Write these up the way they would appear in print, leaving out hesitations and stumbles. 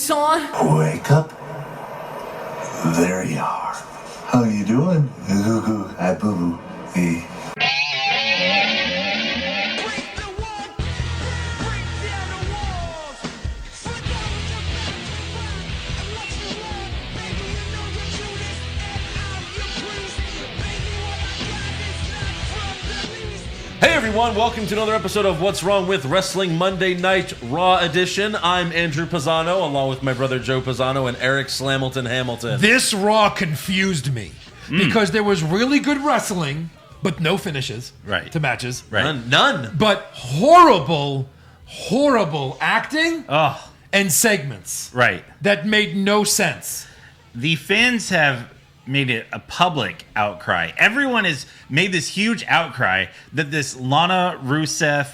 this on? Wake up. There you are. How you doing? Hi, boo-boo. Hey. Hey everyone, welcome to another episode of What's Wrong with Wrestling Monday Night Raw Edition. I'm Andrew Pisano, along with my brother Joe Pisano and Eric Slamilton Hamilton. This Raw confused me because there was really good wrestling, but no finishes to matches. Right. None. But horrible acting and segments. Right. That made no sense. The fans have made it a public outcry. Everyone has made this huge outcry that this Lana Rusev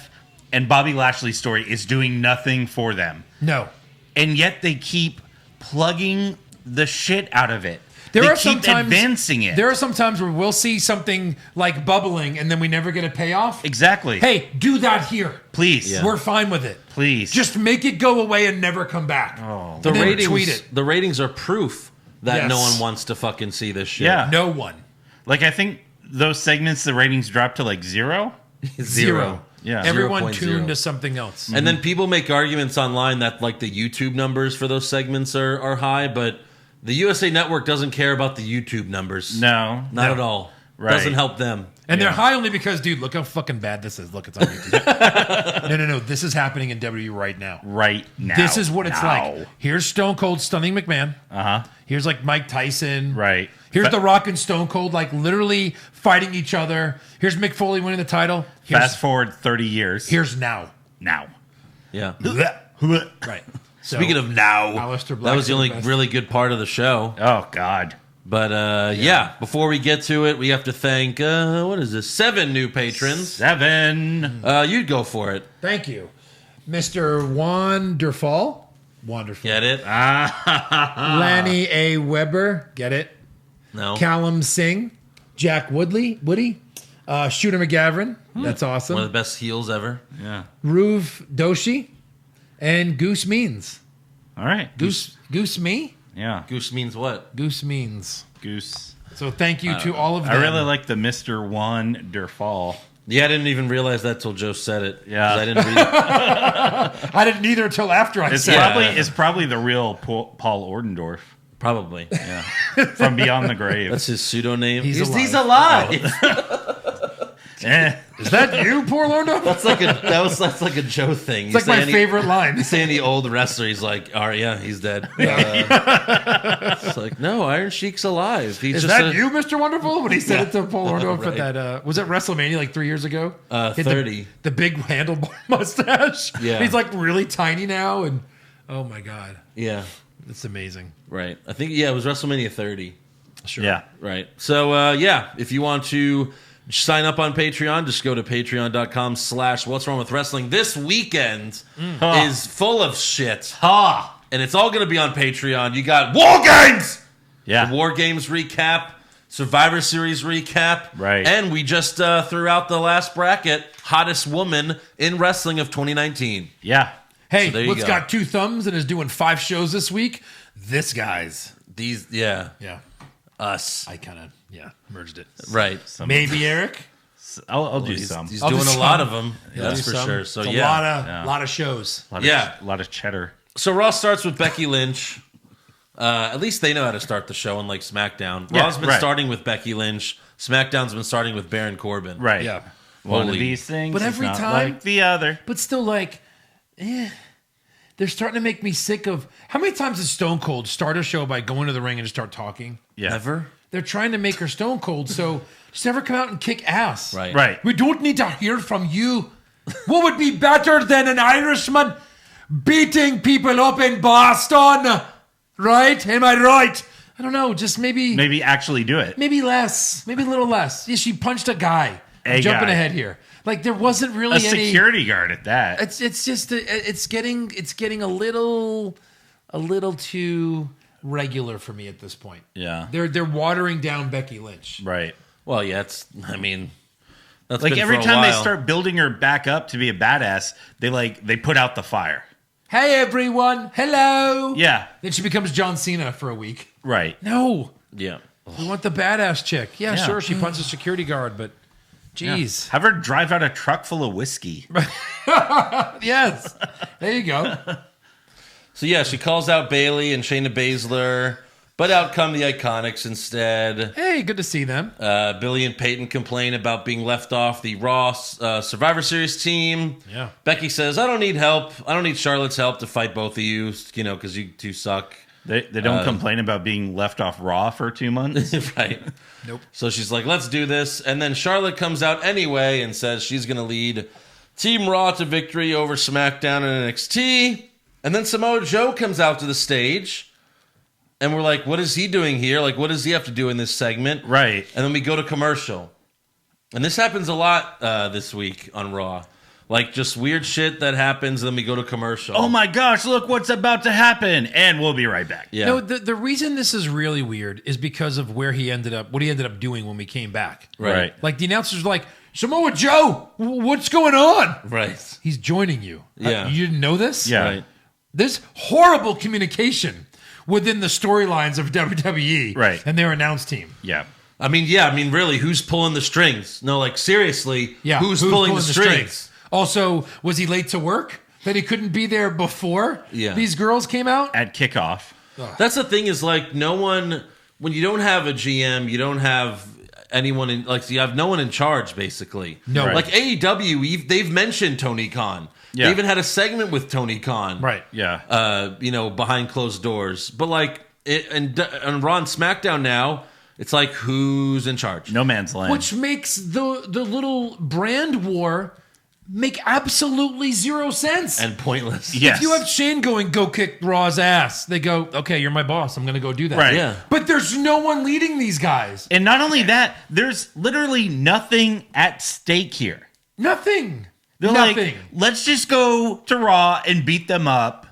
and Bobby Lashley story is doing nothing for them. No. And yet they keep plugging the shit out of it. They keep advancing it. There are some times where we'll see something like bubbling and then we never get a payoff. Exactly. Hey, do that here. Please. Yeah. We're fine with it. Please. Just make it go away and never come back. Oh. The ratings, tweet it. The ratings are proof that no one wants to fucking see this shit. Yeah. No one. Like, I think those segments, the ratings dropped to like zero. Zero. Yeah. Everyone 0.0. tuned to something else. And then people make arguments online that like the YouTube numbers for those segments are high, but the USA Network doesn't care about the YouTube numbers. No. Not at all. Right. Doesn't help them. And they're high only because, dude, look how fucking bad this is. Look, it's on YouTube. No. This is happening in WWE right now. Right now. This is what it's like. Here's Stone Cold stunning McMahon. Uh-huh. Here's like Mike Tyson. Right. Here's The Rock and Stone Cold like literally fighting each other. Here's Mick Foley winning the title. Fast forward 30 years. Here's now. Yeah. Right. Speaking of now, Aleister Black that was the only best. really good part of the show. Oh, God. But before we get to it, we have to thank, 7 new patrons. 7. You'd go for it. Thank you. Mr. Wonderful. Get it? Lanny A. Weber. Get it? No. Callum Singh. Jack Woody. Shooter McGavran. That's awesome. One of the best heels ever. Yeah. Ruv Doshi. And Goose Means. All right. Goose me? Yeah. Goose means what? Goose Means. Goose. So thank you to all of them. I really like the Mr. Wonderful. Yeah, I didn't even realize that till Joe said it. Yeah. 'Cause I didn't read it. I didn't either until after I said it. It's probably the real Paul Ordendorff. Probably. Yeah. From Beyond the Grave. That's his pseudonym. He's He's alive. alive. Is that you, poor Lorno? That's like a Joe thing. It's like my favorite line. You say any old wrestler, he's like, all right, yeah, he's dead. It's like, no, Iron Sheik's alive. He's Is just that you, Mr. Wonderful? When he said it to Paul Orndorff Right. at that, was it WrestleMania like 3 years ago? He had 30. The big handlebar mustache. Yeah. He's like really tiny now, and oh my God. Yeah, It's amazing. right. I think, it was WrestleMania 30. Sure. Yeah. Right. So, if you want to sign up on Patreon, just go to patreon.com/What's Wrong with Wrestling. This weekend is full of shit. And it's all going to be on Patreon. You got War Games! Yeah. The War Games recap, Survivor Series recap. Right. And we just threw out the last bracket, Hottest Woman in Wrestling of 2019. Yeah. Hey, So there you what's go. got 2 thumbs and is doing 5 shows this week? This guy's. These, yeah. Us. I kind of, merged it. Right. Maybe Eric? I'll do He's some. doing do a some. lot of them. Yeah, That's do for some. sure. So, It's a yeah. lot of shows. A lot of cheddar. So Raw starts with Becky Lynch. At least they know how to start the show, unlike SmackDown. Yeah, Raw's been right. starting with Becky Lynch. SmackDown's been starting with Baron Corbin. Right. Yeah. One Holy- of these things But is every not time- like the other. But still, like, they're starting to make me sick of. How many times does Stone Cold start a show by going to the ring and just start talking? Yeah. Never? They're trying to make her Stone Cold, so just never come out and kick ass. Right. Right. We don't need to hear from you. What would be better than an Irishman beating people up in Boston? Right? Am I right? I don't know. Just maybe actually do it. maybe less. Maybe a little less. Yeah, she punched a guy. I'm A jumping guy. ahead here. Like there wasn't really A any security guard at that. It's just it's getting a little too regular for me at this point. Yeah. They're watering down Becky Lynch. Right. Well, yeah, that's Like been every for a time they while. start building her back up to be a badass, they put out the fire. Hey, everyone. Hello. Yeah. Then she becomes John Cena for a week. Right. No. Yeah. We want the badass chick. Yeah, Yeah. sure. She punches a security guard, but jeez. Yeah. Have her drive out a truck full of whiskey. Yes. There you go. So yeah, she calls out Bayley and Shayna Baszler, but out come the Iconics instead. Hey, good to see them. Billy and Peyton complain about being left off the Raw Survivor Series team. Yeah. Becky says, I don't need help. I don't need Charlotte's help to fight both of you, because you two suck. They don't complain about being left off Raw for 2 months. Right. Nope. So she's like, let's do this. And then Charlotte comes out anyway and says she's going to lead Team Raw to victory over SmackDown and NXT. And then Samoa Joe comes out to the stage. And we're like, what is he doing here? Like, what does he have to do in this segment? Right. And then we go to commercial. And this happens a lot this week on Raw. Like, just weird shit that happens, and then we go to commercial. Oh my gosh, look what's about to happen. And we'll be right back. Yeah. No, the reason this is really weird is because of what he ended up doing when we came back. Right. Like, the announcers were like, Samoa Joe, what's going on? Right. He's joining you. Yeah. You didn't know this? Yeah. Right. There's horrible communication within the storylines of WWE Right. and their announce team. Yeah. I mean, really, who's pulling the strings? No, like, seriously, Yeah. who's pulling the strings? Also, was he late to work? That he couldn't be there before these girls came out? At kickoff. That's the thing is, like, no one, when you don't have a GM, you don't have anyone in, like, you have no one in charge, basically. No. Right. Like, AEW, they've mentioned Tony Khan. Yeah. They even had a segment with Tony Khan. Right. Yeah. Behind closed doors. But, like, on Raw and SmackDown now, it's like, who's in charge? No man's land. Which makes the little brand war make absolutely zero sense. And pointless. Yes. If you have Shane going, go kick Raw's ass, they go, okay, you're my boss. I'm going to go do that. Right. Yeah. But there's no one leading these guys. And not only that, there's literally nothing at stake here. Nothing. They're Nothing. like, let's just go to Raw and beat them up.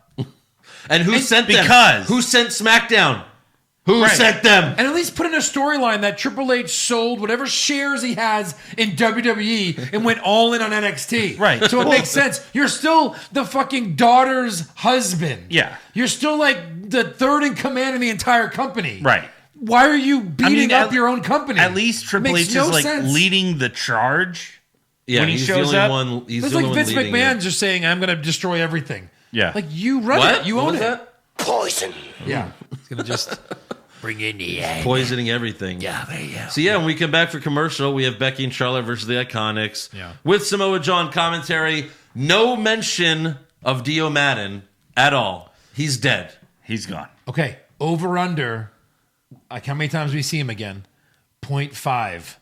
And who sent them? because- Who sent SmackDown? Who Right. sent them? And at least put in a storyline that Triple H sold whatever shares he has in WWE and went all in on NXT. Right. So it makes sense. You're still the fucking daughter's husband. Yeah. You're still like the third in command in the entire company. Right. Why are you beating up your own company? At least Triple Makes H no is like sense. leading the charge. Yeah, when he he's shows the up. only one. He's It's the only like one Vince leading McMahon it. just saying, I'm going to destroy everything. Yeah. Like, you run What? it. You What own was it. that? Poison. Yeah. It's going to just bring in the end. Poisoning everything. Yeah, there you go. So yeah, when we come back for commercial, we have Becky and Charlotte versus the Iconics. Yeah. With Samoa Joe on commentary. No mention of Dio Madden at all. He's dead. He's gone. Okay, over under. Like how many times we see him again? 0.5.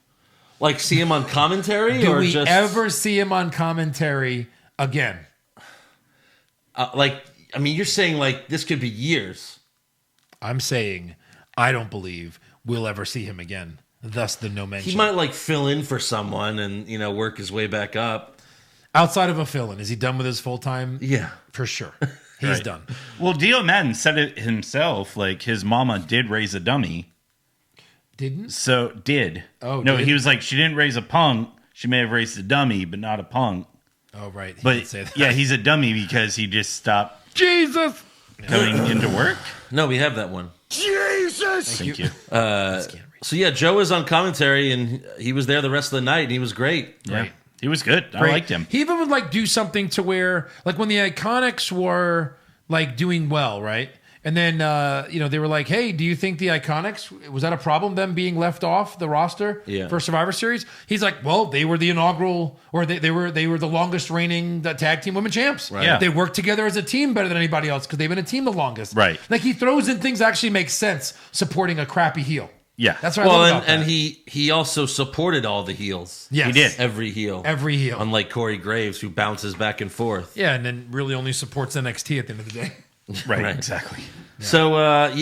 Like, see him on commentary? Do or we just ever see him on commentary again? you're saying, like, this could be years. I'm saying I don't believe we'll ever see him again. Thus the no mention. He might, like, fill in for someone and, work his way back up. Outside of a fill-in, is he done with his full-time? Yeah. For sure. He's Right. done. Well, Dio Madden said it himself. Like, his mama did raise a dummy. Didn't? So, did. Oh, no, did? he was like, she didn't raise a punk. She may have raised a dummy, but not a punk. Oh, right. He But did say that. yeah, he's a dummy because he just stopped Jesus! coming into work. No, we have that one. Jesus! Thank you. So yeah, Joe was on commentary and he was there the rest of the night and he was great. Yeah. Right. He was good. I Right. liked him. He even would like do something to where, like when the Iconics were like doing well, right? And then they were like, "Hey, do you think the Iconics was that a problem? Them being left off the roster Yeah. for Survivor Series?" He's like, "Well, they were the inaugural, or they were the longest reigning tag team women champs. Right. Yeah. They work together as a team better than anybody else because they've been a team the longest. Right. Like he throws in things that actually make sense, supporting a crappy heel. Yeah. That's what I love Well, about and that. he also supported all the heels. Yes. He did. Every heel. Every heel. Unlike Corey Graves, who bounces back and forth. Yeah, and then really only supports NXT at the end of the day. Right. Right. Exactly. So,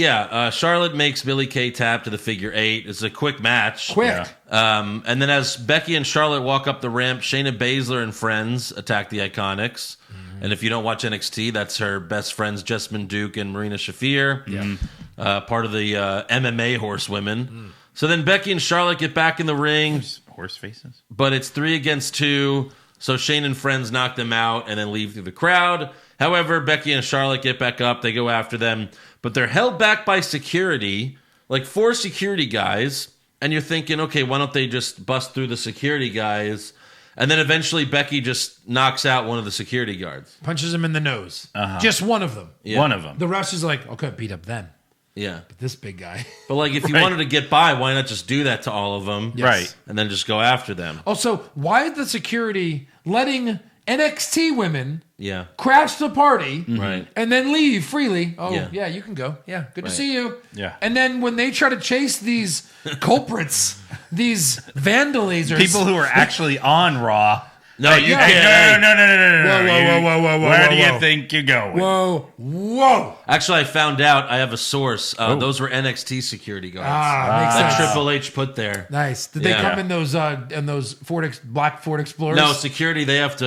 Charlotte makes Billie Kay tap to the figure 8. It's a quick match. Quick. Yeah. And then as Becky and Charlotte walk up the ramp, Shayna Baszler and friends attack the Iconics. And if you don't watch NXT, that's her best friends, Jessamine Duke and Marina Shafir. Yeah. Part of the MMA horsewomen. So then Becky and Charlotte get back in the ring, Horse faces. but it's 3 against 2. So Shane and friends knock them out and then leave through the crowd. However, Becky and Charlotte get back up. They go after them, but they're held back by security, like 4 security guys. And you're thinking, okay, why don't they just bust through the security guys? And then eventually Becky just knocks out one of the security guards. Punches him in the nose. Just one of them. Yeah. One of them. The rest is like, okay, beat up them. Yeah. But this big guy. But like if you wanted to get by, why not just do that to all of them? Yes. Right. And then just go after them. Also, why is the security letting NXT women Yeah. crash the party Right. and then leave freely? Oh, Yeah. yeah, you can go. Yeah, good to Right. see you. Yeah. And then when they try to chase these culprits, these vandalizers. People who are actually on Raw. No, you Hey, can't. no. Whoa, Where do whoa. you think you're going? Whoa. Actually, I found out. I have a source. Those were NXT security guards. Makes that sense. Triple H put there. Nice. Did they Yeah. come in those black Ford Explorers? No, security. They have to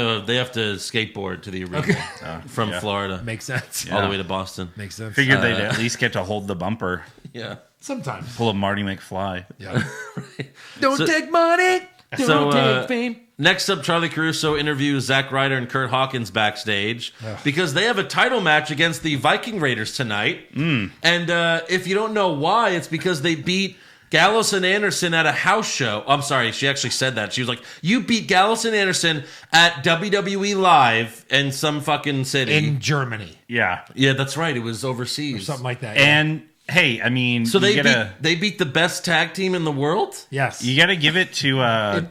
skateboard to the arena from Florida Makes sense. all the way to Boston. Makes sense. Figured they'd at least get to hold the bumper. Yeah. Sometimes. Pull a Marty McFly. Yeah. Don't So- take money. Don't take fame. Next up, Charlie Caruso interviews Zack Ryder and Curt Hawkins backstage because they have a title match against the Viking Raiders tonight. And if you don't know why, it's because they beat Gallows and Anderson at a house show. I'm sorry, she actually said that. She was like, you beat Gallows and Anderson at WWE Live in some fucking city. In Germany. Yeah. Yeah, that's right. It was overseas. Something like that. And hey, I mean, So you they beat the best tag team in the world? yes. You got to give it to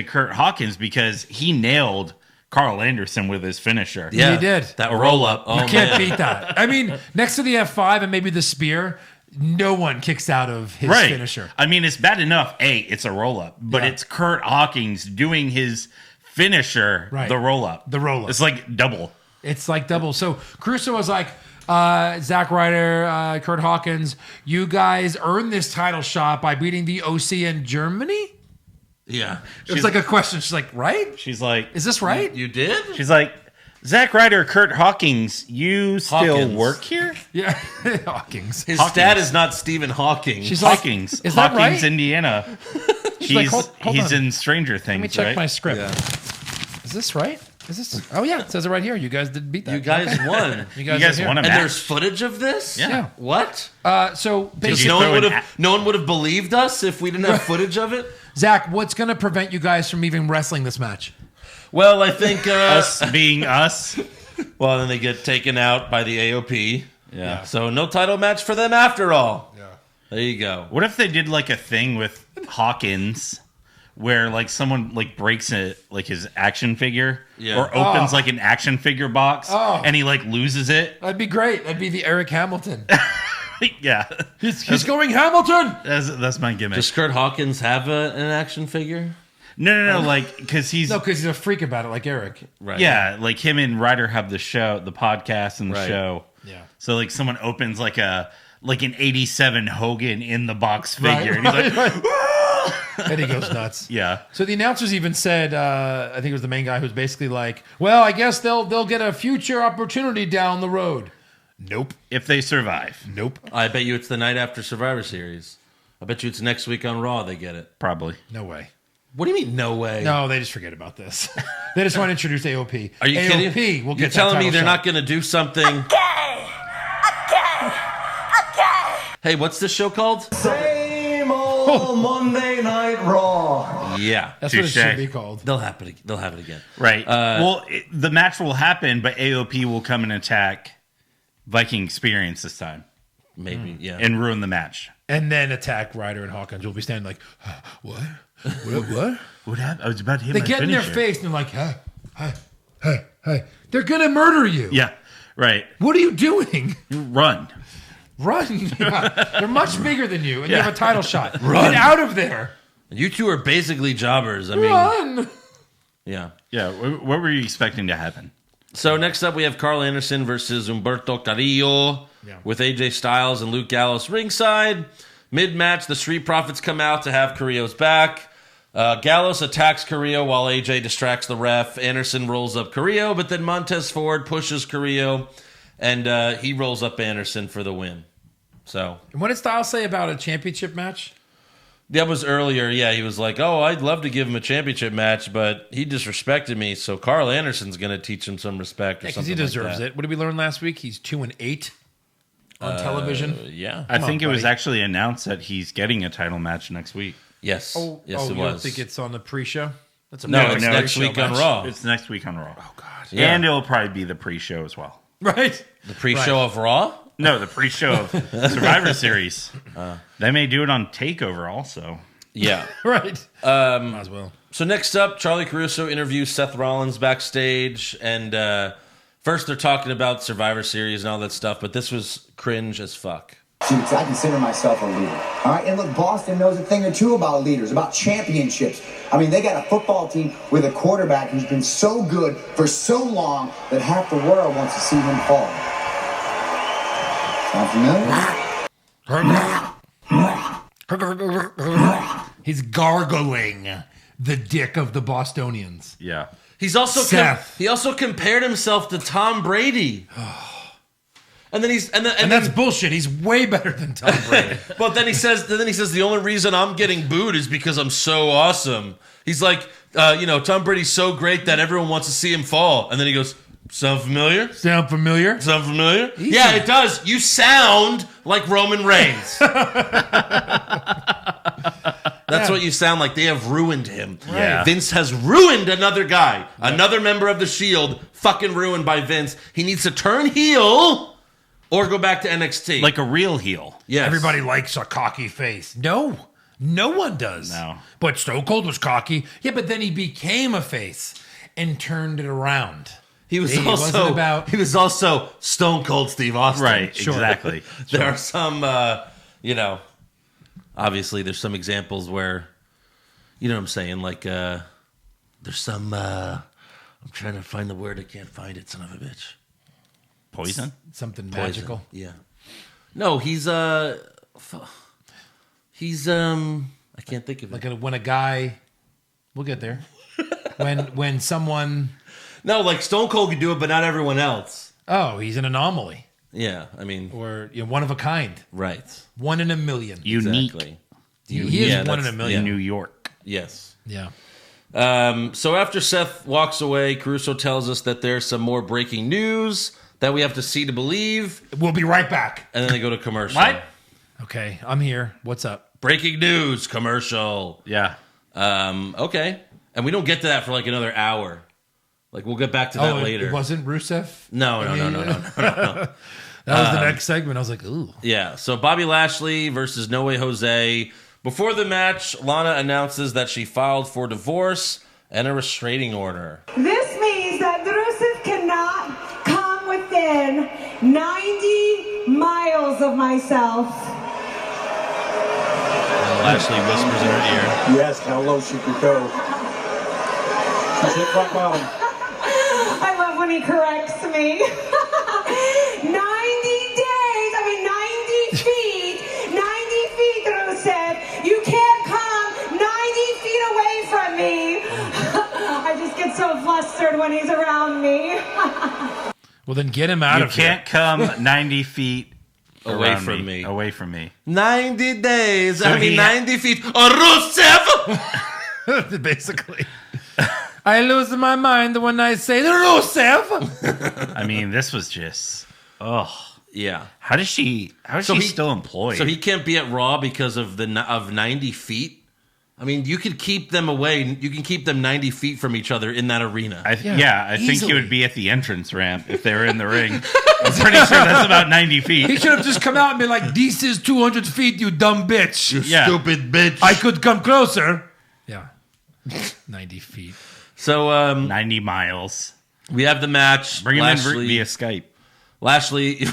Curt Hawkins because he nailed Carl Anderson with his finisher. Yeah, He did. That roll up. Oh, You can't man. beat that. I mean, next to the F5 and maybe the spear, no one kicks out of his Right. finisher. I mean, it's bad enough. It's a roll up, but Yeah. it's Curt Hawkins doing his finisher, Right. the roll up. The roll-up. It's like double. It's like double. So Caruso was like, Zack Ryder, Curt Hawkins, you guys earned this title shot by beating the OC in Germany? Yeah. It's like a question. She's like, right? She's like, Is this right? You did? she's like, Zack Ryder, Curt Hawkins, you still Hawkins. work here? Yeah. Hawkins. His Hawkins. stat is not Stephen Hawking. She's like, Hawkins, is that Hawkins, right? Indiana. like, hold He's on. in Stranger Things. Let me check right? my script. Yeah. Is this right? Is this? Oh, yeah. It says it right here. You guys did beat that. You guys Okay. won. You You guys, guys are here. won a And match. there's footage of this? Yeah. What? So Did basically, you No one throw would an have. No one would have believed us if we didn't have footage of it. Zach, what's going to prevent you guys from even wrestling this match? Well, I think. us being us. Well, then they get taken out by the AOP. Yeah. So no title match for them after all. Yeah. There you go. What if they did like a thing with Hawkins where like someone like breaks it like his action figure Yeah. or opens like an action figure box and he like loses it? That'd be great. That'd be the Eric Hamilton. Yeah. He's going Hamilton. That's my gimmick. Does Curt Hawkins have an action figure? No, like because he's No, because he's a freak about it, like Eric. Right. yeah, like him and Ryder have the show, the podcast and the Right. show. Yeah. So like someone opens like an 87 Hogan in the box Right, figure and he's like, And he goes nuts. yeah. So the announcers even said, I think it was the main guy who's basically like, well, I guess they'll get a future opportunity down the road. Nope. If they survive. Nope. I bet you it's the night after Survivor Series. I bet you it's next week on Raw they get it. Probably. No way. What do you mean, no way? No, they just forget about this. They just want to introduce AOP. Are you AOP kidding? will get You're that telling me title they're shot. not going to do something? Hey, what's this show called? Same old Monday Night Raw. Yeah. That's what it Touche. should be called. They'll have it. They'll have it again. Right. The match will happen, but AOP will come and attack Viking Experience this time Maybe. Yeah. and ruin the match. And then attack Ryder and Hawkins. We'll be standing like, what? What? What happened? I was about to hit They my get in their finisher. face and they're like, hey. They're going to murder you. Yeah. Right. What are you doing? Run. Run. Yeah. They're much bigger than you, and you Yeah. have a title shot. Run. Get out of there. You two are basically jobbers. I mean, Run. yeah. Yeah. What were you expecting to happen? So next up, we have Carl Anderson versus Umberto Carrillo with AJ Styles and Luke Gallows ringside. Mid-match, the Street Profits come out to have Carrillo's back. Gallows attacks Carrillo while AJ distracts the ref. Anderson rolls up Carrillo, but then Montez Ford pushes Carrillo, and he rolls up Anderson for the win. So And what did Styles say about a championship match? That was earlier. Yeah, he was like, "Oh, I'd love to give him a championship match, but he disrespected me, so Carl Anderson's going to teach him some respect or Because something." he deserves like it. What did we learn last week? He's 2-8 on television. Yeah. I think it was buddy. actually announced that he's getting a title match next week. Yes. Yes, it you was. don't think it's on the pre-show? That's a No, it's no, next pre-show week on match. Raw. It's next week on Raw. Oh, God. Yeah. And it'll probably be the pre-show as well. Right. The pre-show of Raw. No, the pre-show of Survivor Series. They may do it on TakeOver also. Yeah. Right. Might as well. So next up, Charlie Caruso interviews Seth Rollins backstage, and first they're talking about Survivor Series and all that stuff, but this was cringe as fuck. See, because I consider myself a leader. All right, and look, Boston knows a thing or two about leaders, about championships. I mean, they got a football team with a quarterback who's been so good for so long that half the world wants to see him fall. Sound familiar? He's gargling the dick of the Bostonians. Yeah. He's also Seth. he also compared himself to Tom Brady. And then And that's bullshit. He's way better than Tom Brady. But then he says the only reason I'm getting booed is because I'm so awesome. He's like, Tom Brady's so great that everyone wants to see him fall. And then he goes, sound familiar? Sound familiar? Sound familiar? Yeah, it does. You sound like Roman Reigns. That's what you sound like. They have ruined him. Yeah. Vince has ruined another guy. Another member of the Shield fucking ruined by Vince. He needs to turn heel or go back to NXT. Like a real heel. Yes. Everybody likes a cocky face. No one does. No. But Stone Cold was cocky. Yeah, but then he became a face and turned it around. He was It wasn't about- he was also Stone Cold Steve Austin. Right, Sure. exactly. There are some obviously there's some examples where you know what I'm saying, like there's some I'm trying to find the word, I can't find it, son of a bitch. Poison? Something Poison. magical. Yeah. No, he's I can't think of it. Like when a guy, we'll get there. when someone, No, like Stone Cold could do it, but not everyone else. oh, he's an anomaly Yeah, I mean, or one of a kind, right. 1 in a million. Unique. Exactly. He is Yeah, 1 in a that's- million. New York. Yes. Yeah. So after Seth walks away, Caruso tells us that there's some more breaking news that we have to see to believe, We'll be right back. and then they go to commercial. What? Okay, I'm here. What's up? Breaking news, commercial. Yeah. Okay. And we don't get to that for like another hour. Like we'll get back to that later. It wasn't Rusev? No. That was the next segment. I was like, ooh. Yeah. So Bobby Lashley versus No Way Jose. Before the match, Lana announces that she filed for divorce and a restraining order. This means that Rusev cannot come within 90 miles of myself. And Lashley whispers in her ear. Yes, how low she could go. She's hit rock bottom. I love when he corrects me. 90 feet, 90 feet, Rusev. You can't come 90 feet away from me. I just get so flustered when he's around me. Well, then get him out You of here. can't come 90 feet Away around from me. Away from me. 90 days. So 90 feet. Rusev! Basically. I lose my mind when I say Rusev. I mean, this was just... Oh. Yeah. How is she still employed? So he can't be at Raw because of 90 feet? I mean, you could keep them away. You can keep them 90 feet from each other in that arena. I think he easily. would be at the entrance ramp if they were in the ring. I'm pretty sure that's about 90 He feet. should have just come out and been like, this is 200 feet, you dumb bitch. Yeah. Stupid bitch. I could come closer. Yeah. 90 feet. So 90 miles. we have the match. Bring him Lashley, in via Skype. Lashley,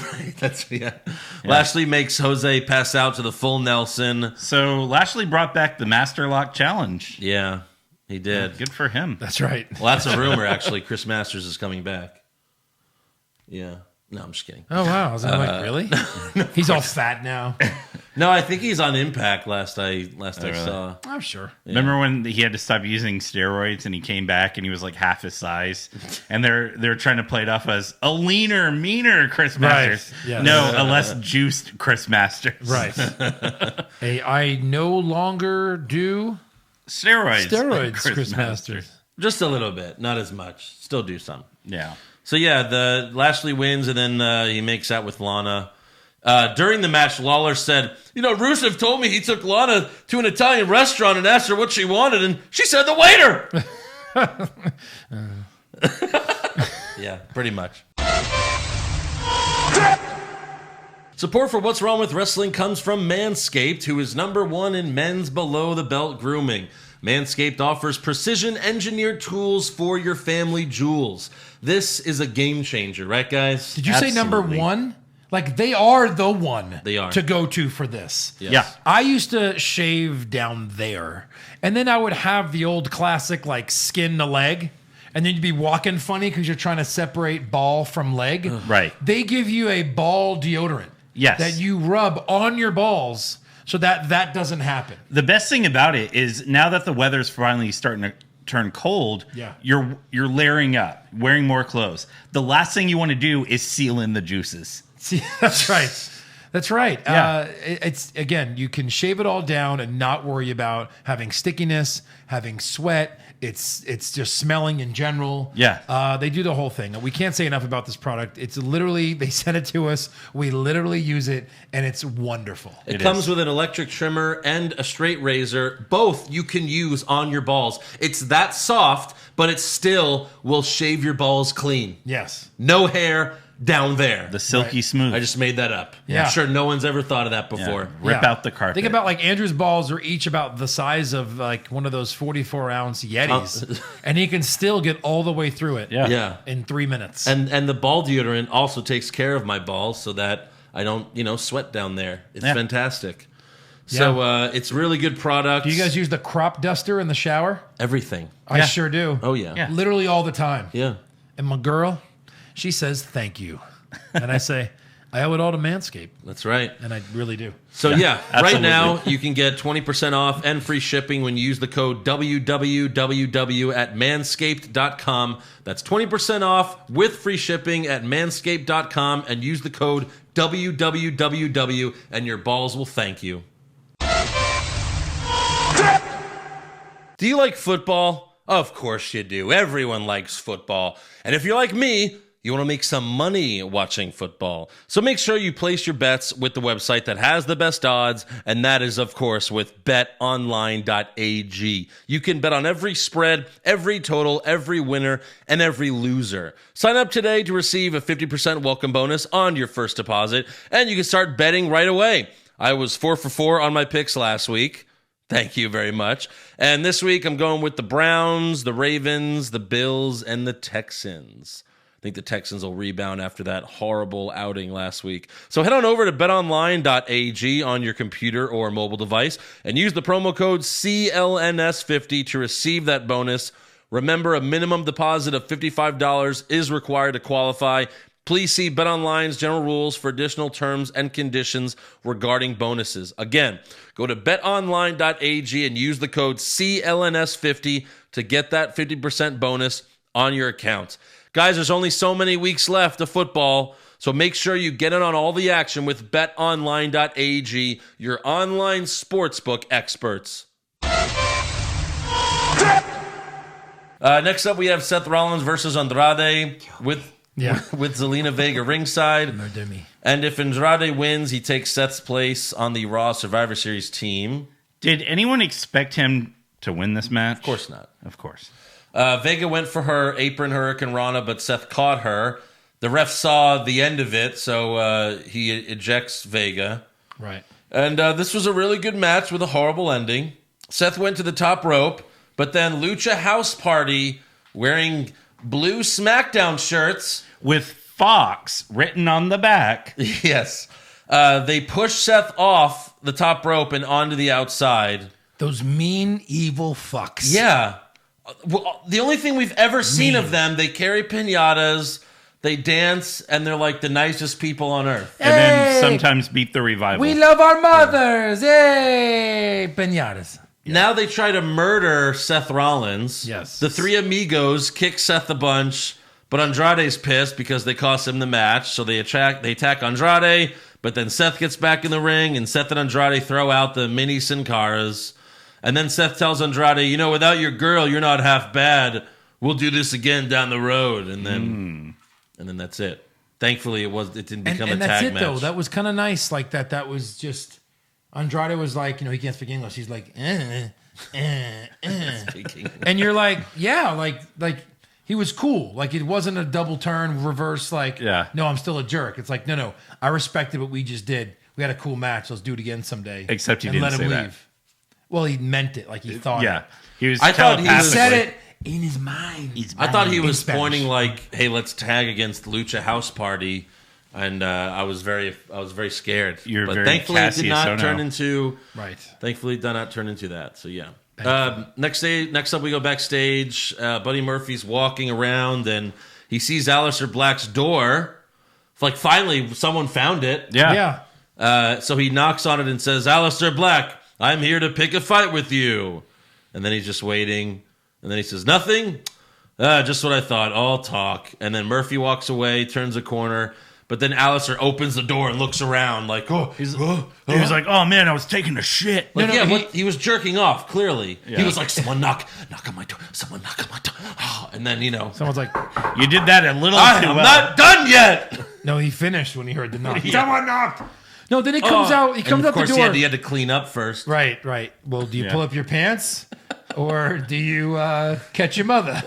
Lashley makes Jose pass out to the full Nelson. So Lashley brought back the Master Lock Challenge. Yeah, he did. Good for him. That's right. Well, that's a rumor, actually. Chris Masters is coming back. Yeah. No, I'm just kidding. Oh, wow. I was like, really? He's all fat now. No, I think he's on Impact last I saw. I'm sure. Yeah. Remember when he had to stop using steroids and he came back and he was like half his size? And they're trying to play it off as a leaner, meaner Chris Masters. Right. Yes. No, a less juiced Chris Masters. Right. Hey, I no longer do Steroids, Chris Masters. Just a little bit, not as much. Still do some. Yeah. So yeah, the Lashley wins, and then he makes out with Lana. During the match, Lawler said, Rusev told me he took Lana to an Italian restaurant and asked her what she wanted, and she said the waiter. Yeah, pretty much. Support for What's Wrong with Wrestling comes from Manscaped, who is #1 in men's below-the-belt grooming. Manscaped offers precision-engineered tools for your family jewels. This is a game changer, right, guys? Did you say #1? Like, they are the one They are. to go to for this. Yes. Yeah. I used to shave down there, and then I would have the old classic, like, skin to leg, and then you'd be walking funny because you're trying to separate ball from leg. Right. They give you a ball deodorant that you rub on your balls so that doesn't happen. The best thing about it is now that the weather's finally starting to turn cold, you're layering up, wearing more clothes. The last thing you want to do is seal in the juices. See, that's right. That's right. Yeah. It's again, you can shave it all down and not worry about having stickiness, having sweat. It's just smelling in general. Yeah. They do the whole thing. We can't say enough about this product. It's literally, they sent it to us. We literally use it, and it's wonderful. It comes with an electric trimmer and a straight razor. Both you can use on your balls. It's that soft, but it still will shave your balls clean. Yes. No hair down there. The silky smooth. I just made that up. Yeah. I'm sure no one's ever thought of that before. Rip out the carpet. Think about like Andrew's balls are each about the size of like one of those 44-ounce Yetis, and he can still get all the way through it. Yeah. In 3 minutes. And the ball deodorant also takes care of my balls so that I don't, sweat down there. It's fantastic. So it's really good product. Do you guys use the crop duster in the shower? Everything. I sure do. Oh, yeah. Literally all the time. Yeah. And my girl, she says thank you. And I say, I owe it all to Manscaped. That's right. And I really do. So right absolutely. now you can get 20% off and free shipping when you use the code WWWW at manscaped.com. That's 20% off with free shipping at manscaped.com, and use the code WWWW and your balls will thank you. Do you like football? Of course you do. Everyone likes football. And if you're like me, you want to make some money watching football. So make sure you place your bets with the website that has the best odds, and that is, of course, with betonline.ag. You can bet on every spread, every total, every winner, and every loser. Sign up today to receive a 50% welcome bonus on your first deposit, and you can start betting right away. I was 4 for 4 on my picks last week. Thank you very much. And this week I'm going with the Browns, the Ravens, the Bills, and the Texans. I think the Texans will rebound after that horrible outing last week. So head on over to betonline.ag on your computer or mobile device and use the promo code CLNS50 to receive that bonus. Remember, a minimum deposit of $55 is required to qualify. Please see BetOnline's general rules for additional terms and conditions regarding bonuses. Again, go to betonline.ag and use the code CLNS50 to get that 50% bonus on your account. Guys, there's only so many weeks left of football, so make sure you get in on all the action with betonline.ag, your online sportsbook experts. Next up, we have Seth Rollins versus Andrade with Zelina Vega ringside. And if Andrade wins, he takes Seth's place on the Raw Survivor Series team. Did anyone expect him to win this match? Of course not. Of course. Vega went for her apron Hurricane Rana, but Seth caught her. The ref saw the end of it, so he ejects Vega. Right. And this was a really good match with a horrible ending. Seth went to the top rope, but then Lucha House Party, wearing blue SmackDown shirts with Fox written on the back. Yes. They pushed Seth off the top rope and onto the outside. Those mean, evil fucks. Yeah. Well, the only thing we've ever seen of them, they carry piñatas. They dance, and they're like the nicest people on earth. And then sometimes beat the Revival. We love our mothers. Hey, Pinatas. Now they try to murder Seth Rollins. Yes. The three amigos kick Seth a bunch, but Andrade's pissed because they cost him the match. So they attack Andrade, but then Seth gets back in the ring, and Seth and Andrade throw out the mini Sin Caras. And then Seth tells Andrade, without your girl, you're not half bad. We'll do this again down the road. And then that's it. Thankfully, it didn't become a tag match. And that's it, though. That was kind of nice. Like that. That was just... Andrade was like, he can't speak English. He's like, And you're like, yeah, like he was cool. Like it wasn't a double turn, reverse, like, no, I'm still a jerk. It's like, no, I respected what we just did. We had a cool match. Let's do it again someday. Except he didn't say that. Well, he meant it. Like he thought it. He was I thought he said it in his mind. I thought he was pointing like, hey, let's tag against Lucha House Party. And I was very scared. Thankfully, it did not turn into Thankfully, it did not turn into that. So yeah. Next up, we go backstage. Buddy Murphy's walking around, and he sees Aleister Black's door. Like finally, someone found it. Yeah. So he knocks on it and says, "Aleister Black, I'm here to pick a fight with you." And then he's just waiting. And then he says, "Nothing. Just what I thought. All talk." And then Murphy walks away, turns a corner. But then Aleister opens the door and looks around like, he was like, "Oh man, I was taking a shit." Like, he was jerking off. Clearly, he was like, "Someone knock on my door. Someone knock on my door." Oh, and then someone's like, "You did that a little too I'm well." not done yet. No, he finished when he heard the knock. Someone knocked. No, then he comes out. He comes out the door. Of course, he had to clean up first. Right. Well, do you pull up your pants, or do you catch your mother?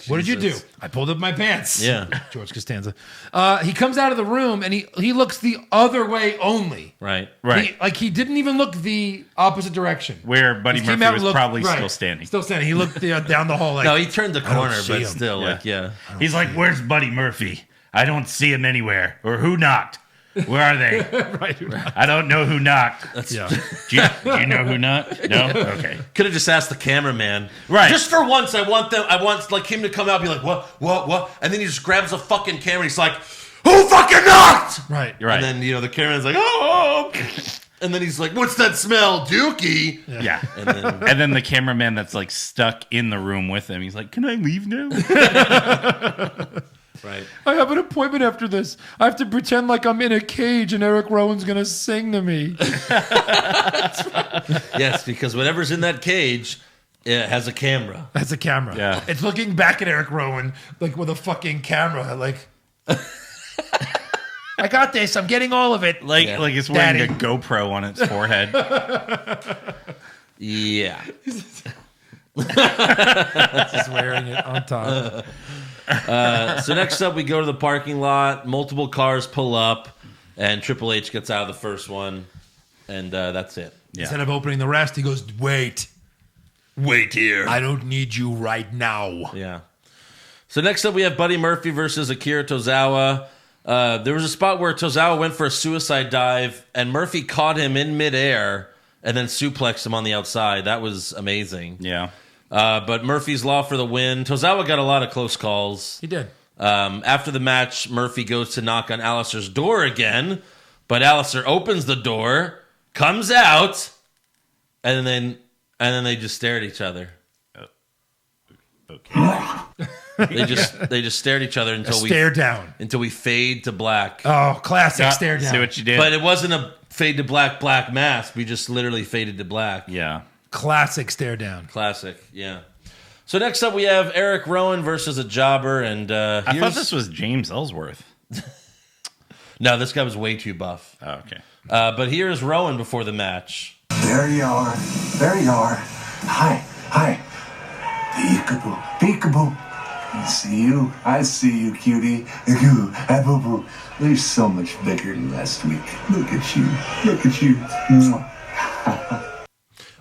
What did you do? I pulled up my pants. Yeah. George Costanza. He comes out of the room and he looks the other way only. Right. He didn't even look the opposite direction. Where Buddy Murphy was probably still standing. Still standing. He looked down the hall like... No, he turned the corner, but still, He's like, "Where's Buddy Murphy? I don't see him anywhere." Or "Who knocked? Where are they?" I don't know who knocked. That's Do you know who knocked? No? Okay. Could have just asked the cameraman. Right. Just for once, I want like him to come out and be like, what? And then he just grabs a fucking camera. He's like, "Who fucking knocked?" Right. And then, the cameraman's like, "Oh." And then he's like, "What's that smell? Dookie." Yeah. And then the cameraman that's like stuck in the room with him, he's like, "Can I leave now?" Right. "I have an appointment after this. I have to pretend like I'm in a cage and Eric Rowan's going to sing to me." Yes, because whatever's in that cage has a camera. Has a camera. Yeah. It's looking back at Eric Rowan like with a fucking camera. Like, "I got this. I'm getting all of it." Like it's wearing a GoPro on its forehead. Yeah. Just wearing it on top. So next up, we go to the parking lot. Multiple cars pull up, and Triple H gets out of the first one, and that's it. Yeah. Instead of opening the rest, he goes, wait here. I don't need you right now." Yeah. So next up, we have Buddy Murphy versus Akira Tozawa. There was a spot where Tozawa went for a suicide dive, and Murphy caught him in midair and then suplexed him on the outside. That was amazing. Yeah. But Murphy's Law for the win. Tozawa got a lot of close calls. He did. After the match, Murphy goes to knock on Aleister's door again, but Aleister opens the door, comes out, and then they just stare at each other. Okay. They just stare at each other until we fade to black. Oh, classic stare down. See what you did? But it wasn't a fade to black mask. We just literally faded to black. Yeah. Classic stare down. Classic, yeah. So next up, we have Eric Rowan versus a jobber, and I thought this was James Ellsworth. No, this guy was way too buff. Oh, okay. But here's Rowan before the match. There you are. Hi. Peekaboo. I see you, cutie. Boo-boo. You're so much bigger than last week. Look at you.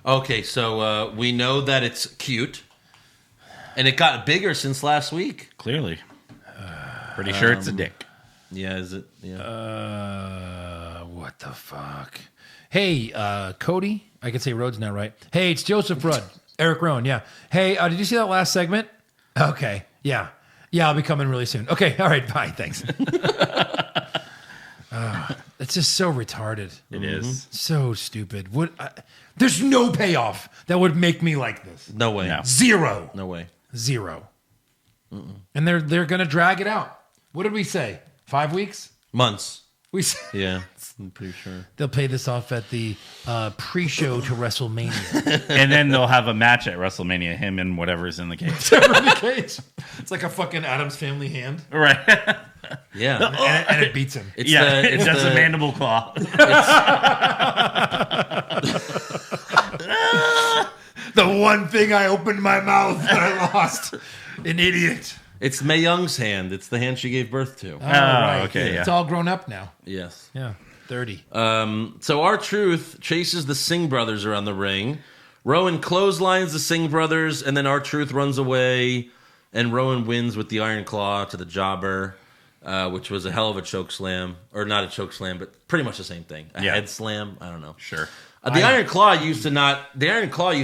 Okay, so we know that it's cute, and it got bigger since last week. Clearly. Pretty sure it's a dick. Yeah, is it? Yeah. What the fuck? Hey, Cody. I can say Rhodes now, right? Hey, it's Joseph Rudd. Eric Rowan, yeah. Hey, did you see that last segment? Okay, yeah. Yeah, I'll be coming really soon. Okay, all right, bye. Thanks. It's just so retarded. It is. So stupid. There's no payoff that would make me like this. No way. No. Zero. No way. Zero. And they're going to drag it out. What did we say? 5 weeks? Months. We said Yeah, I'm pretty sure. they'll pay this off at the pre-show to WrestleMania. And then they'll have a match at WrestleMania, him and whatever's in the cage. It's like a fucking Addams Family hand, Right. Yeah. and it beats him. It's Yeah, the, it it's does the, a mandible claw. The one thing I opened my mouth that I lost. An idiot. It's Mae Young's hand. It's the hand she gave birth to. Right. okay, yeah. It's all grown up now. Yes. Yeah, 30. So R-Truth chases the Singh brothers around the ring. Rowan clotheslines the Singh brothers, and then R-Truth runs away, and Rowan wins with the Iron Claw to the jobber, which was a hell of a choke slam. Or not a choke slam, but pretty much the same thing. A head slam? I don't know. Sure. The Iron Claw used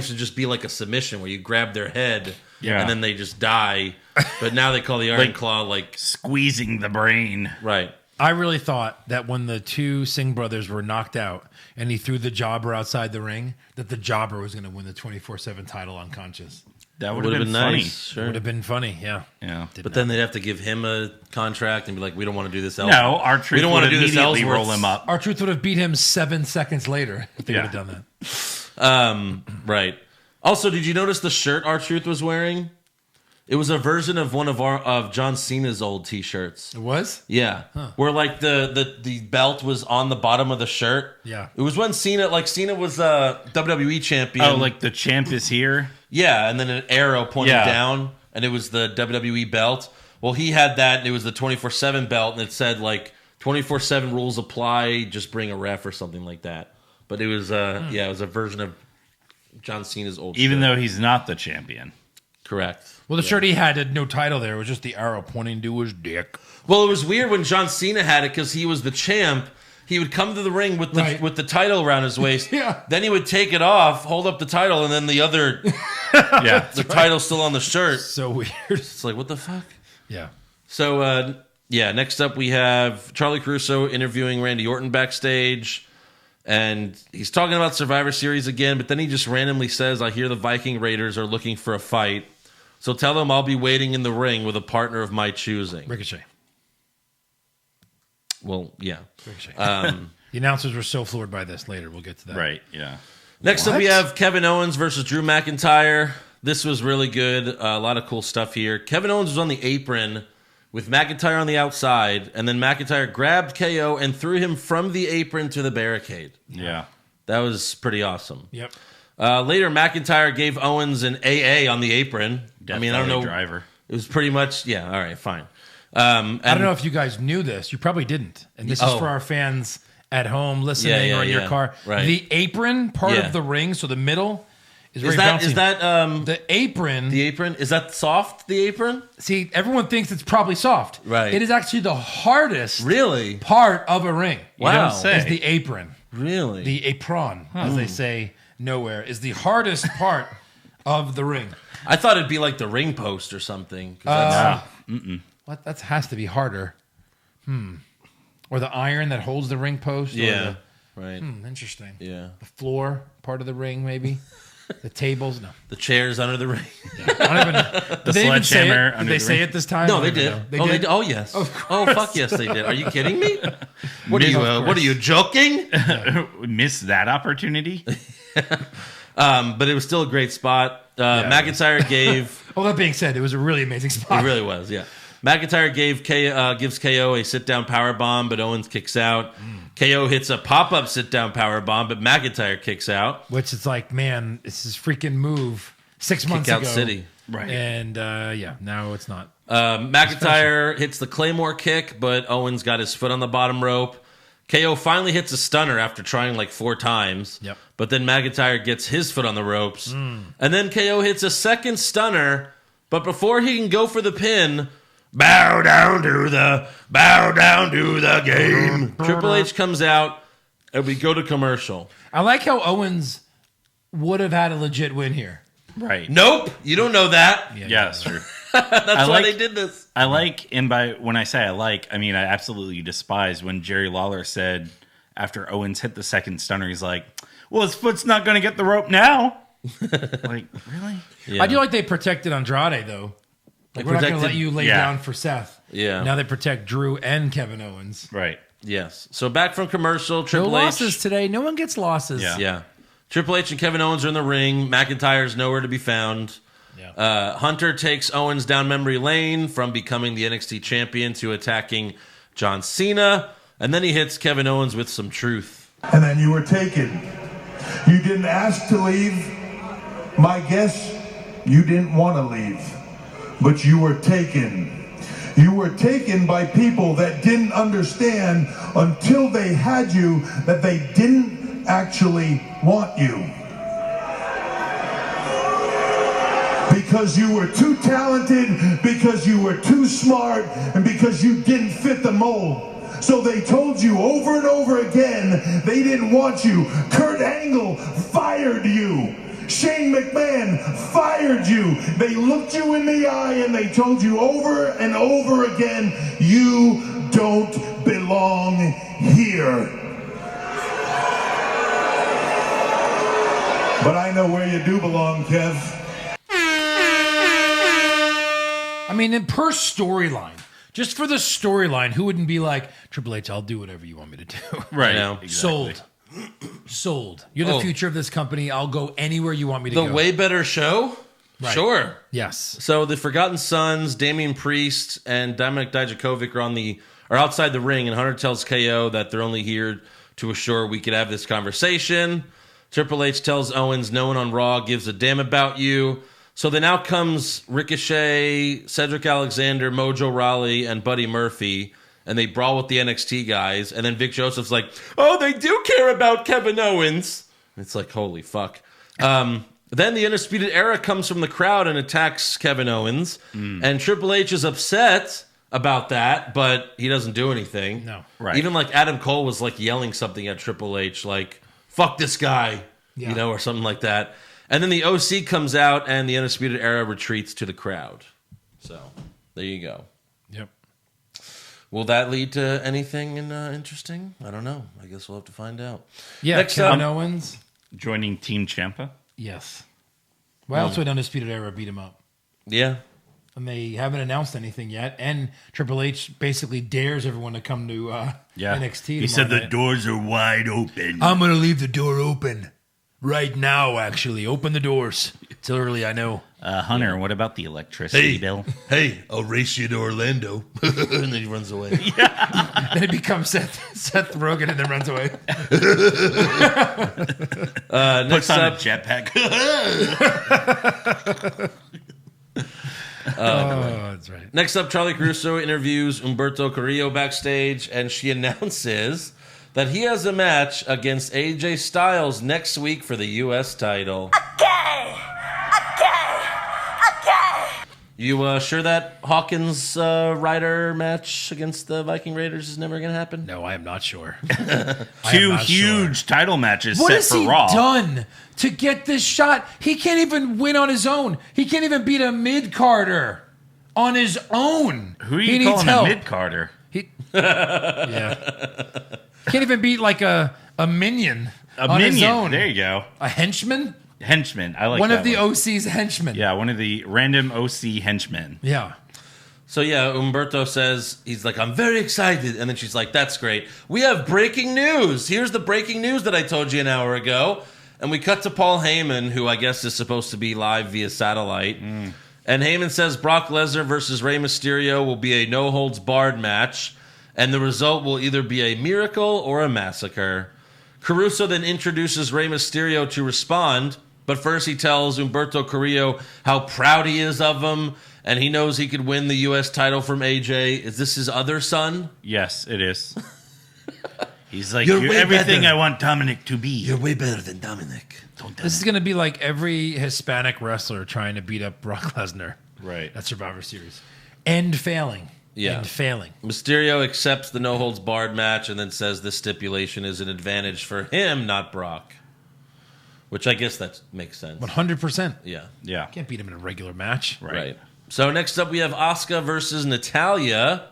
to just be like a submission where you grab their head and then they just die. But now they call the Iron Claw like Squeezing the brain. right. I really thought that when the two Singh brothers were knocked out and he threw the jobber outside the ring, that the jobber was going to win the 24/7 title unconscious. That would have been nice. funny. Sure. Would have been funny, yeah. Yeah. But then they'd have to give him a contract and be like, we don't want to do this. No, R-Truth we don't would want to do this. immediately Ellsworth. roll him up. R-Truth would have beat him 7 seconds later if they would have done that. Right. Also, did you notice the shirt R-Truth was wearing? It was a version of one of John Cena's old T-shirts. It was? Yeah, where like the belt was on the bottom of the shirt. Yeah. It was when Cena was WWE champion. Oh, like the champ is here? yeah, and then an arrow pointing Yeah. down, and it was the WWE belt. Well, he had that, and it was the 24/7 belt, and it said like 24/7 rules apply. Just bring a ref or something like that. But it was it was a version of John Cena's old. Even shirt. though he's not the champion. Correct. Well, the shirt he had no title there. It was just the arrow pointing to his dick. Well, it was weird when John Cena had it because he was the champ. He would come to the ring with the title around his waist. Yeah. Then he would take it off, hold up the title, and then the other title's still on the shirt. So weird. It's like, what the fuck? Yeah. So, next up we have Charlie Caruso interviewing Randy Orton backstage. And he's talking about Survivor Series again, but then he just randomly says, I hear the Viking Raiders are looking for a fight. So tell them I'll be waiting in the ring with a partner of my choosing. Ricochet. Well, yeah. Ricochet. The announcers were so floored by this. Later, we'll get to that. Right, yeah. Next up, What? we have Kevin Owens versus Drew McIntyre. This was really good. A lot of cool stuff here. Kevin Owens was on the apron with McIntyre on the outside, and then McIntyre grabbed KO and threw him from the apron to the barricade. Yeah. That was pretty awesome. Yep. Later, McIntyre gave Owens an AA on the apron. I mean, I don't know. Driver. It was pretty much, all right, fine. I don't know if you guys knew this. You probably didn't. And this is for our fans at home listening or in your car. Right. The apron part of the ring, so the middle, is very bouncy. Is that the apron? the apron? Is that soft, the apron? See, everyone thinks it's probably soft. Right. It is actually the hardest Really? part of a ring. Wow. You don't say. Is the apron. Really? The apron, as they say nowhere, is the hardest part of the ring. I thought it'd be like the ring post or something. 'Cause that's- What? That has to be harder. Or the iron that holds the ring post. yeah. Or Right. the, interesting. Yeah. The floor part of the ring, maybe. The tables. No. The chairs under the ring. I don't even know. Did they even say sledgehammer it? Did under they the say ring. it this time? No, I they don't even did. know. They did? Oh, yes. Oh, fuck yes, they did. Are you kidding me? What are you? Of What are you joking? Missed that opportunity. But it was still a great spot. McIntyre gave. Oh, that being said, it was a really amazing spot. It really was. Yeah. McIntyre gives KO a sit down power bomb, but Owens kicks out. KO hits a pop up sit down power bomb, but McIntyre kicks out. Which is like, man, it's his freaking move 6 months Kick out ago. City. Right. And now it's not. McIntyre hits the Claymore kick, but Owens got his foot on the bottom rope. KO finally hits a stunner after trying like 4 times. Yep. But then McIntyre gets his foot on the ropes. And then KO hits a second stunner, but before he can go for the pin, bow down to the game. Triple H comes out, and we go to commercial. I like how Owens would have had a legit win here. Right. Nope, you don't know that. Yeah, that's true. That's why they did this. I like, and when I say I like, I mean I absolutely despise when Jerry Lawler said after Owens hit the second stunner, he's like, well, his foot's not going to get the rope now. Like, really? Yeah. I do like they protected Andrade, though. Like, we're not going to let you lay down for Seth. Yeah. Now they protect Drew and Kevin Owens. Right. Yes. So back from commercial, No Triple H. losses today. No one gets losses. Yeah. Triple H and Kevin Owens are in the ring. McIntyre's nowhere to be found. Yeah. Hunter takes Owens down memory lane from becoming the NXT champion to attacking John Cena. And then he hits Kevin Owens with some truth. And then you were taken. You didn't ask to leave. My guess, you didn't want to leave. But you were taken. You were taken by people that didn't understand until they had you that they didn't actually want you. Because you were too talented, because you were too smart, and because you didn't fit the mold. So they told you over and over again they didn't want you. Kurt Angle fired you. Shane McMahon fired you. They looked you in the eye and they told you over and over again, you don't belong here. But I know where you do belong, Kev. I mean, per storyline. Just for the storyline, who wouldn't be like, Triple H, I'll do whatever you want me to do. Right. Exactly. Sold. Sold. You're the future of this company. I'll go anywhere you want me to go. The way better show? Right. Sure. Yes. So the Forgotten Sons, Damian Priest, and Dominik Dijakovic are outside the ring, and Hunter tells KO that they're only here to assure we could have this conversation. Triple H tells Owens no one on Raw gives a damn about you. So then out comes Ricochet, Cedric Alexander, Mojo Rawley, and Buddy Murphy, and they brawl with the NXT guys. And then Vic Joseph's like, oh, they do care about Kevin Owens. It's like, holy fuck. Then the Undisputed Era comes from the crowd and attacks Kevin Owens. And Triple H is upset about that, but he doesn't do anything. No. Right. Even like Adam Cole was like yelling something at Triple H, like, fuck this guy, or something like that. And then the OC comes out and the Undisputed Era retreats to the crowd. So, there you go. Yep. Will that lead to anything interesting? I don't know. I guess we'll have to find out. Yeah, Next Kevin up, Owens. Joining Team Ciampa. Yes. Why else would Undisputed Era beat him up? Yeah. And they haven't announced anything yet. And Triple H basically dares everyone to come to NXT. He said tomorrow the night. doors are wide open. I'm going to leave the door open. Right now, actually. Open the doors. It's early, I know. Hunter, what about the electricity bill? Hey, I'll race you to Orlando. And then he runs away. Then it becomes Seth Rogen and then runs away. Puts Next on up, a jetpack. That's right. Next up, Charlie Caruso interviews Umberto Carrillo backstage, and she announces that he has a match against AJ Styles next week for the U.S. title. Okay. You sure that Hawkins Ryder match against the Viking Raiders is never going to happen? No, I am not sure. Two huge title matches What set has for he Raw. done to get this shot? He can't even win on his own. He can't even beat a mid-carder on his own. Who are He you needs calling help. a mid-carder? Yeah. Can't even beat like a minion on his minion. own. There you go. A henchman? Henchman. I like One that of the one. OC's henchmen. Yeah, one of the random OC henchmen. Yeah. So yeah, Umberto says, he's like, I'm very excited. And then she's like, that's great. We have breaking news. Here's the breaking news that I told you an hour ago. And we cut to Paul Heyman, who I guess is supposed to be live via satellite. And Heyman says Brock Lesnar versus Rey Mysterio will be a no-holds-barred match. And the result will either be a miracle or a massacre. Caruso then introduces Rey Mysterio to respond. But first he tells Umberto Carrillo how proud he is of him. And he knows he could win the U.S. title from AJ. Is this his other son? Yes, it is. He's like, You're you're way everything better. I want Dominic to be. You're way better than Dominic. This is going to be like every Hispanic wrestler trying to beat up Brock Lesnar. Right. At Survivor Series. And failing. Yeah. And failing. Mysterio accepts the no-holds-barred match and then says this stipulation is an advantage for him, not Brock. Which I guess that makes sense. 100%. Yeah. Yeah. Can't beat him in a regular match. Right. So next up, we have Asuka versus Natalia.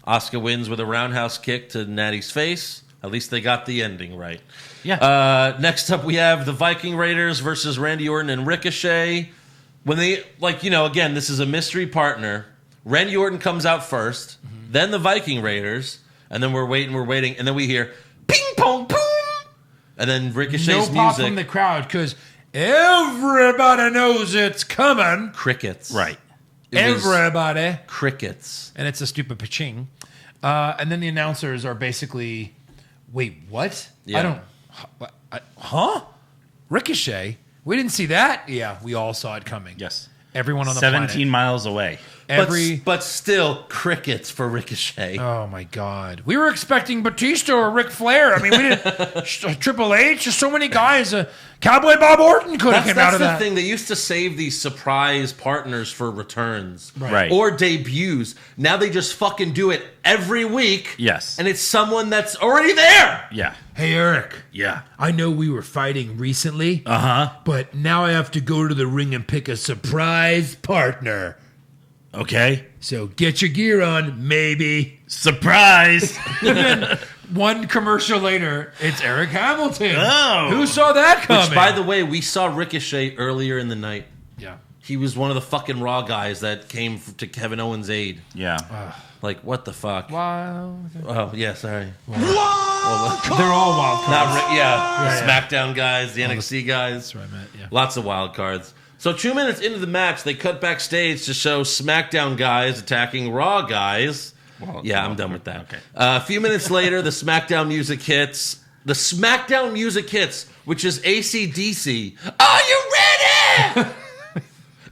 Asuka wins with a roundhouse kick to Natty's face. At least they got the ending right. Yeah. Next up, we have the Viking Raiders versus Randy Orton and Ricochet. When they, again, this is a mystery partner. Randy Orton comes out first, then the Viking Raiders, and then we're waiting, and then we hear ping pong boom, and then Ricochet's No pop music. from the crowd because everybody knows it's coming. Crickets. Right. It was Everybody. crickets. And it's a stupid paching. And then the announcers are basically, wait, what? Yeah. Huh? Ricochet? We didn't see that? Yeah, we all saw it coming. Yes. Everyone on the 17 planet. miles away. But still crickets for Ricochet. Oh my God! We were expecting Batista or Ric Flair. I mean, we didn't. Triple H. Just so many guys. Cowboy Bob Orton could have come out That's of the that. thing. They used to save these surprise partners for returns, Right. or debuts. Now they just fucking do it every week. Yes. and it's someone that's already there. Yeah. Hey Eric, Yeah. I know we were fighting recently, Uh-huh. but now I have to go to the ring and pick a surprise partner. Okay. So get your gear on, maybe. Surprise. One commercial later, it's Eric Hamilton. Oh. Who saw that coming? Which, by the way, we saw Ricochet earlier in the night. yeah. He was one of the fucking Raw guys that came to Kevin Owens' aid. Yeah. Like, what the fuck? Wow. Oh, yeah, sorry. They're all wild cards. Not Yeah, yeah. SmackDown guys, the NXT guys. That's what I meant, yeah. Lots of wild cards. So 2 minutes into the match, they cut backstage to show SmackDown guys attacking Raw guys. I'm done with that. Okay. A few minutes later, the SmackDown music hits. The SmackDown music hits, which is AC/DC. Are you ready?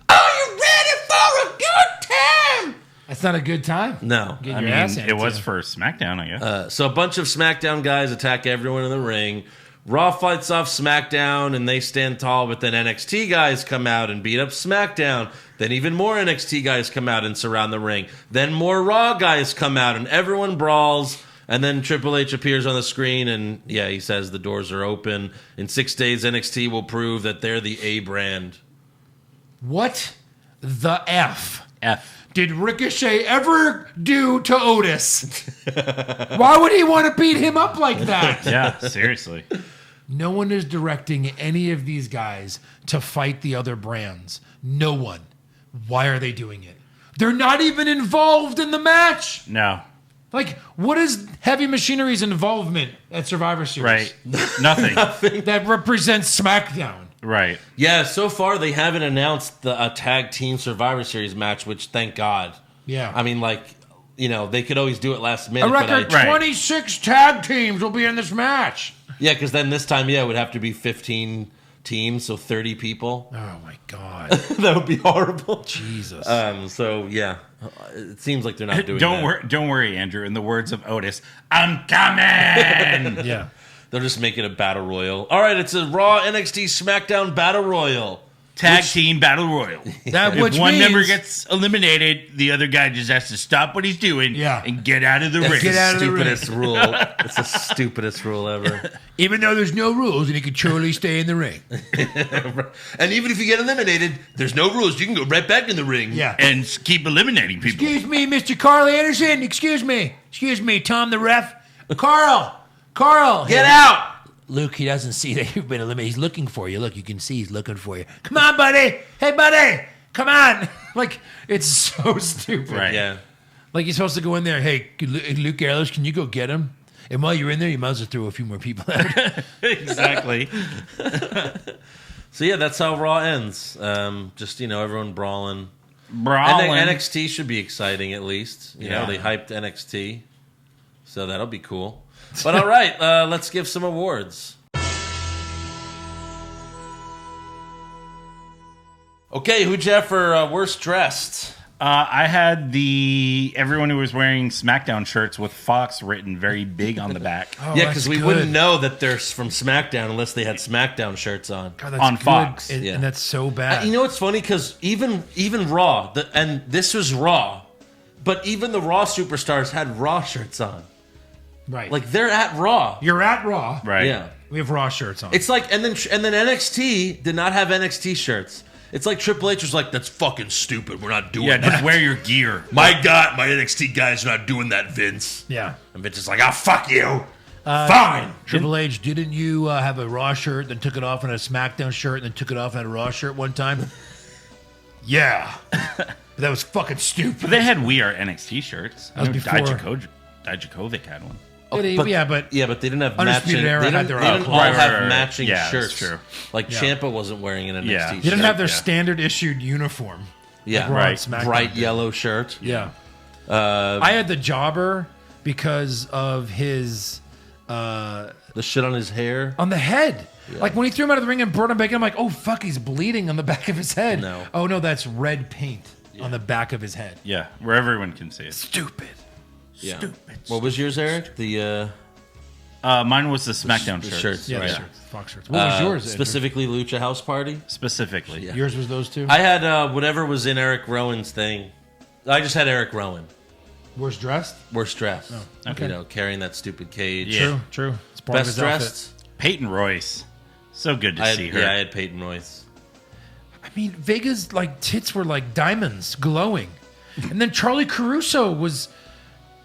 Are you ready for a good time? That's not a good time. No. Get I your mean, ass handed it was to you. for SmackDown, I guess. So a bunch of SmackDown guys attack everyone in the ring. Raw fights off SmackDown and they stand tall, but then NXT guys come out and beat up SmackDown. Then even more NXT guys come out and surround the ring. Then more Raw guys come out and everyone brawls. And then Triple H appears on the screen and, he says the doors are open. In 6 days, NXT will prove that they're the A brand. What the F F. did Ricochet ever do to Otis? Why would he want to beat him up like that? Yeah, seriously. No one is directing any of these guys to fight the other brands. No one. Why are they doing it? They're not even involved in the match. No. Like, what is Heavy Machinery's involvement at Survivor Series? Right. Nothing. That represents SmackDown. Right. Yeah, so far they haven't announced a tag team Survivor Series match, which thank God. Yeah. I mean, they could always do it last minute. A record Right. 26 tag teams will be in this match. Yeah, because then this time, it would have to be 15 teams, so 30 people. Oh, my God. That would be horrible. Jesus. It seems like they're not doing Don't that. worry, don't worry, Andrew. In the words of Otis, I'm coming. Yeah. They'll just make it a battle royal. All right, it's a Raw NXT SmackDown battle royal. Tag team battle royal. That If which one means, member gets eliminated, the other guy just has to stop what he's doing and get out of the ring. Get out of the ring. Stupidest rule. It's the stupidest rule ever. even though there's no rules, and he can totally stay in the ring. And even if you get eliminated, there's no rules. You can go right back in the ring. Yeah. And keep eliminating people. Excuse me, Mr. Carl Anderson. Excuse me, Tom the ref. Carl, Get out! Luke, he doesn't see that you've been eliminated. He's looking for you. Look, you can see he's looking for you. Come on, buddy. Hey, buddy. Come on. Like, it's so stupid. Right. Yeah. Like, you're supposed to go in there. Hey, Luke Gallows, can you go get him? And while you're in there, you might as well throw a few more people out. Exactly. So, that's how Raw ends. Just, everyone brawling. Brawling. NXT should be exciting, at least. You know, they hyped NXT. So that'll be cool. But all right, let's give some awards. Okay, who'd you have for worst dressed? I had everyone who was wearing SmackDown shirts with Fox written very big on the back. Oh, Yeah, that's because we good. wouldn't know that they're from SmackDown unless they had SmackDown shirts on. God, that's On good. Fox. And, Yeah. and that's so bad. You know what's funny? Because even Raw, and this was Raw, but even the Raw superstars had Raw shirts on. right. Like, they're at Raw. you're at Raw. Right. Yeah. We have Raw shirts on. It's like, and then NXT did not have NXT shirts. It's like Triple H was like, "That's fucking stupid. We're not doing Yeah, that. just wear your gear. My God, my NXT guys are not doing that, Vince." Yeah. And Vince is like, "Ah, fuck you. Fine." Triple H, didn't you have a Raw shirt, then took it off, and a SmackDown shirt, and then took it off and had a Raw shirt one time? Yeah. But that was fucking stupid. But they had We Are NXT shirts. That was before. Dijakovic had one. Yeah, but they didn't have Undisputed matching. Era They had didn't, their they own didn't clothes. all have Right. matching Yeah, that's shirts. true. Like Ciampa wasn't wearing an NXT Yeah. shirt. they didn't have their Yeah. standard issued uniform. Yeah, Raw and right. SmackDown Bright did. yellow shirt. Yeah. I had the jobber because of his The shit on his hair. on the head. Like when he threw him out of the ring and brought him back in, I'm like, oh fuck, he's bleeding on the back of his head. No. Oh no, that's red paint on the back of his head. Yeah, where everyone can see it. Stupid. Yeah. What was yours, Eric? The Mine was the SmackDown the shirts. shirts. Yeah, right. the shirts, Fox shirts. What was yours? Andrew? Specifically, Lucha House Party. Specifically. Yeah. Yours was those two. I had whatever was in Eric Rowan's thing. I just had Eric Rowan. Worst dressed. Worst dressed. okay. You know, carrying that stupid cage. Yeah. True. It's part of Best his outfit. dressed. Peyton Royce. So good to see her. Yeah, I had Peyton Royce. I mean, Vega's like tits were like diamonds, glowing, and then Charlie Caruso was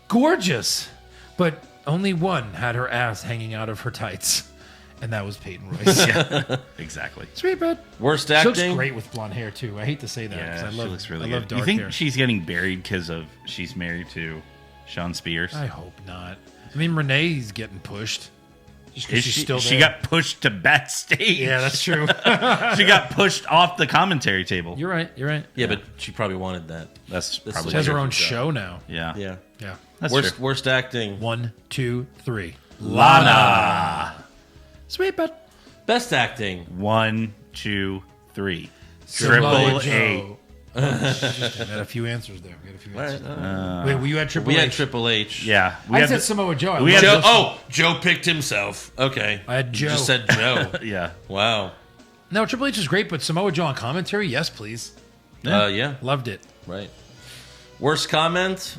gorgeous, but only one had her ass hanging out of her tights, and that was Peyton Royce. Exactly. Sweet bud. Worst She looks acting. great with blonde hair too. I hate to say that because Yeah, I she love. looks really I love good. dark You think hair. she's getting buried because of she's married to Sean Spears? I hope not. I mean, Renee's getting pushed. Just 'cause Is she's she, still there. she got pushed to backstage. Yeah, that's true. She got pushed off the commentary table. You're right. Yeah, but she probably wanted that. That's This probably She has her True. own show now. Yeah. Yeah. Yeah. That's Worst true. worst acting. 1, 2, 3. Lana. Sweet bud. Best acting. 1, 2, 3. Samoa Triple A. Joe. We had a few answers there. We had a few answers. Wait, well, you had Triple We H. had Triple H. Yeah. I had said the- Samoa Joe. we had Joe picked himself. Okay. I had You Joe. just said Joe. Yeah. Wow. No, Triple H is great, but Samoa Joe on commentary, yes, please. Yeah. Loved it. Right. Worst comment.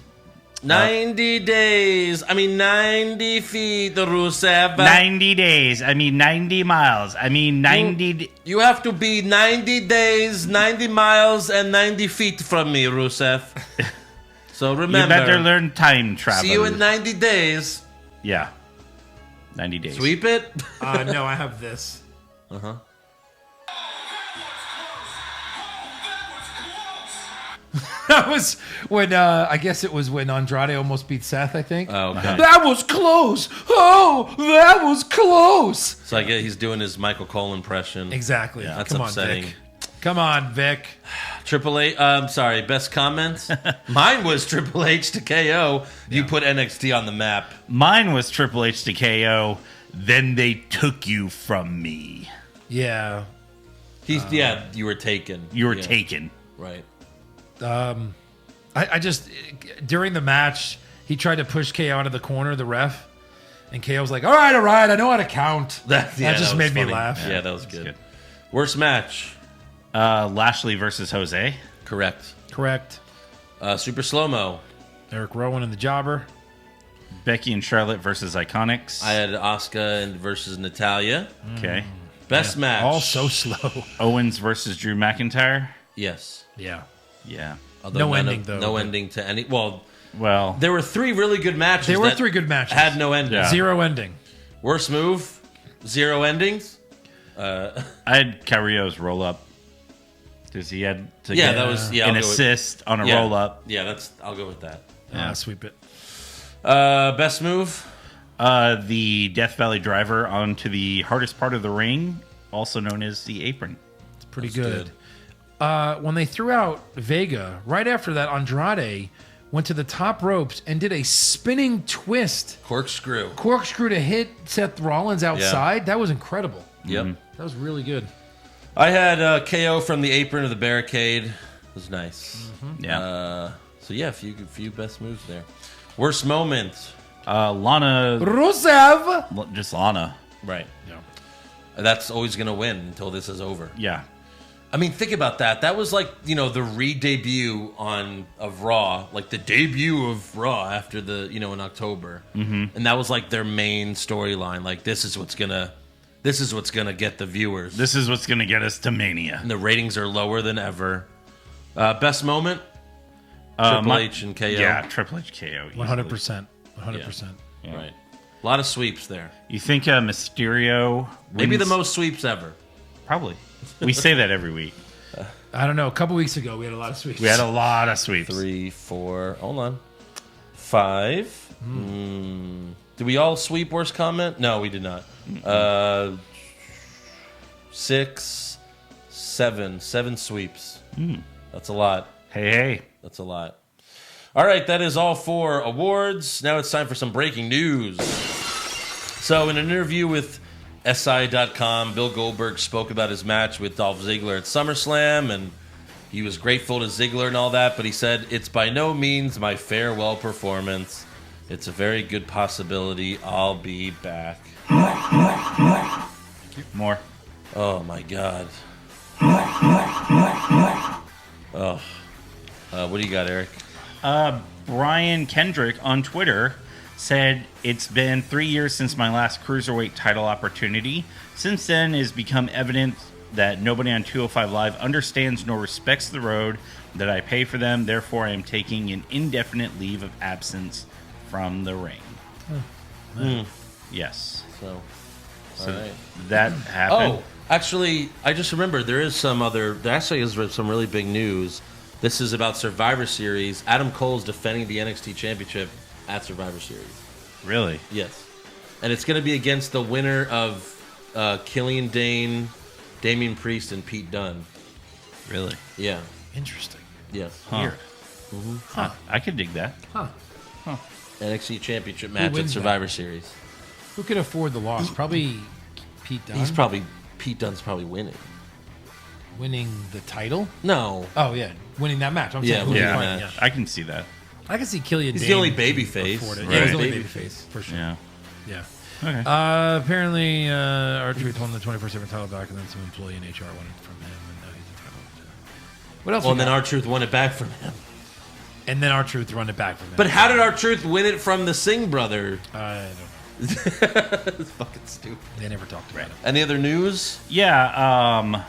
90 days. 90 feet, Rusev. 90 days. 90 miles. 90. You have to be 90 days, 90 miles, and 90 feet from me, Rusev. So remember. You better learn time travel. See you in 90 days. Yeah. 90 days. Sweep it. No, I have this. That was when, I guess it was when Andrade almost beat Seth, I think. Oh, okay. That was close. Oh, that was close. So I guess he's doing his Michael Cole impression. Exactly. That's Come on, upsetting. Vic. Come on, Vic. Triple H. I'm sorry. Best comment. Mine was Triple H to KO. You put NXT on the map. Mine was Triple H to KO. Then they took you from me. Yeah. Yeah, you were taken. You were Yeah, taken. Right. I just, during the match, he tried to push KO out of the corner, the ref. And KO was like, all right, I know how to count. That just was made me funny. laugh. Yeah, that was good. good. Worst match. Lashley versus Jose. Correct. Correct. Super slow-mo. Eric Rowan and the Jobber. Becky and Charlotte versus Iconics. I had Asuka versus Natalia. Okay. Best match. All so slow. Owens versus Drew McIntyre. Yes. Yeah. Yeah. Although No none ending, of- though. No ending to any. Well, Well, there were 3 really good matches. There were that 3 good matches. Had no ending. Yeah. 0 ending. Worst move. 0 endings. I had Carrio's roll up because he had to Yeah, get that was an assist on a roll up. Yeah, I'll go with that. Sweep it. Best move. The Death Valley driver onto the hardest part of the ring, also known as the apron. It's pretty good. When they threw out Vega, right after that, Andrade went to the top ropes and did a spinning twist Corkscrew. corkscrew to hit Seth Rollins outside. That was incredible. Yep. That was really good. I had KO from the apron of the barricade. It was nice. Yeah. So yeah, a few best moves there. Worst moment. Lana, Rusev. just Lana. Right. Yeah. That's always gonna win until this is over. Yeah. Think about that. That was like, the re-debut of Raw, like the debut of Raw after the, in October. Mm-hmm. And that was like their main storyline. Like, this is This is what's going to get the viewers. This is what's going to get us to Mania. And the ratings are lower than ever. Best moment? Triple H and KO. Yeah, Triple H KO. 100%. 100%. Yeah. Right. A lot of sweeps there. You think Mysterio Maybe wins? the most sweeps ever. Probably. We say that every week. I don't know. A couple weeks ago, we had a lot of sweeps. We had a lot of sweeps. 3, 4, hold on. 5. Did we all sweep worst comment? No, we did not. 6, 7. 7 sweeps. That's a lot. Hey. That's a lot. All right, that is all for awards. Now it's time for some breaking news. So in an interview with SI.com, Bill Goldberg spoke about his match with Dolph Ziggler at SummerSlam, and he was grateful to Ziggler and all that, but he said, "It's by no means my farewell performance. It's a very good possibility I'll be back." More. Oh, my God. Oh. What do you got, Eric? Brian Kendrick on Twitter said, "It's been 3 years since my last Cruiserweight title opportunity. Since then, it has become evident that nobody on 205 Live understands nor respects the road that I pay for them. Therefore, I am taking an indefinite leave of absence from the ring." Yes. So So all right. that happened. Oh, actually, I just remembered there is some really big news. This is about Survivor Series. Adam Cole's defending the NXT Championship at Survivor Series. Really? Yes. And it's going to be against the winner of Killian Dane, Damian Priest, and Pete Dunne. Really? Yeah. Interesting. Yes. Huh. I could dig that. NXT Championship match at wins Survivor Series. Who can afford the loss? Probably Pete Dunne. Pete Dunne's probably winning. Winning the title. No. Oh yeah, winning that match. I'm Yeah, saying winning who's that fighting, match. I can see that. I can see Killian. He's Dane the only babyface. afford it. Right. Yeah, he's the only Baby babyface for sure. Yeah. Yeah. Okay. Apparently, R-Truth won the 24/7 title back, and then some employee in HR won it from him, and now he's entitled to. What else? Well, we and then got? R-Truth won it back from him. And then R-Truth won it back from him. But how did R-Truth win it from the Singh brother? I don't know. It's fucking stupid. They never talked about it. Any other news? Yeah.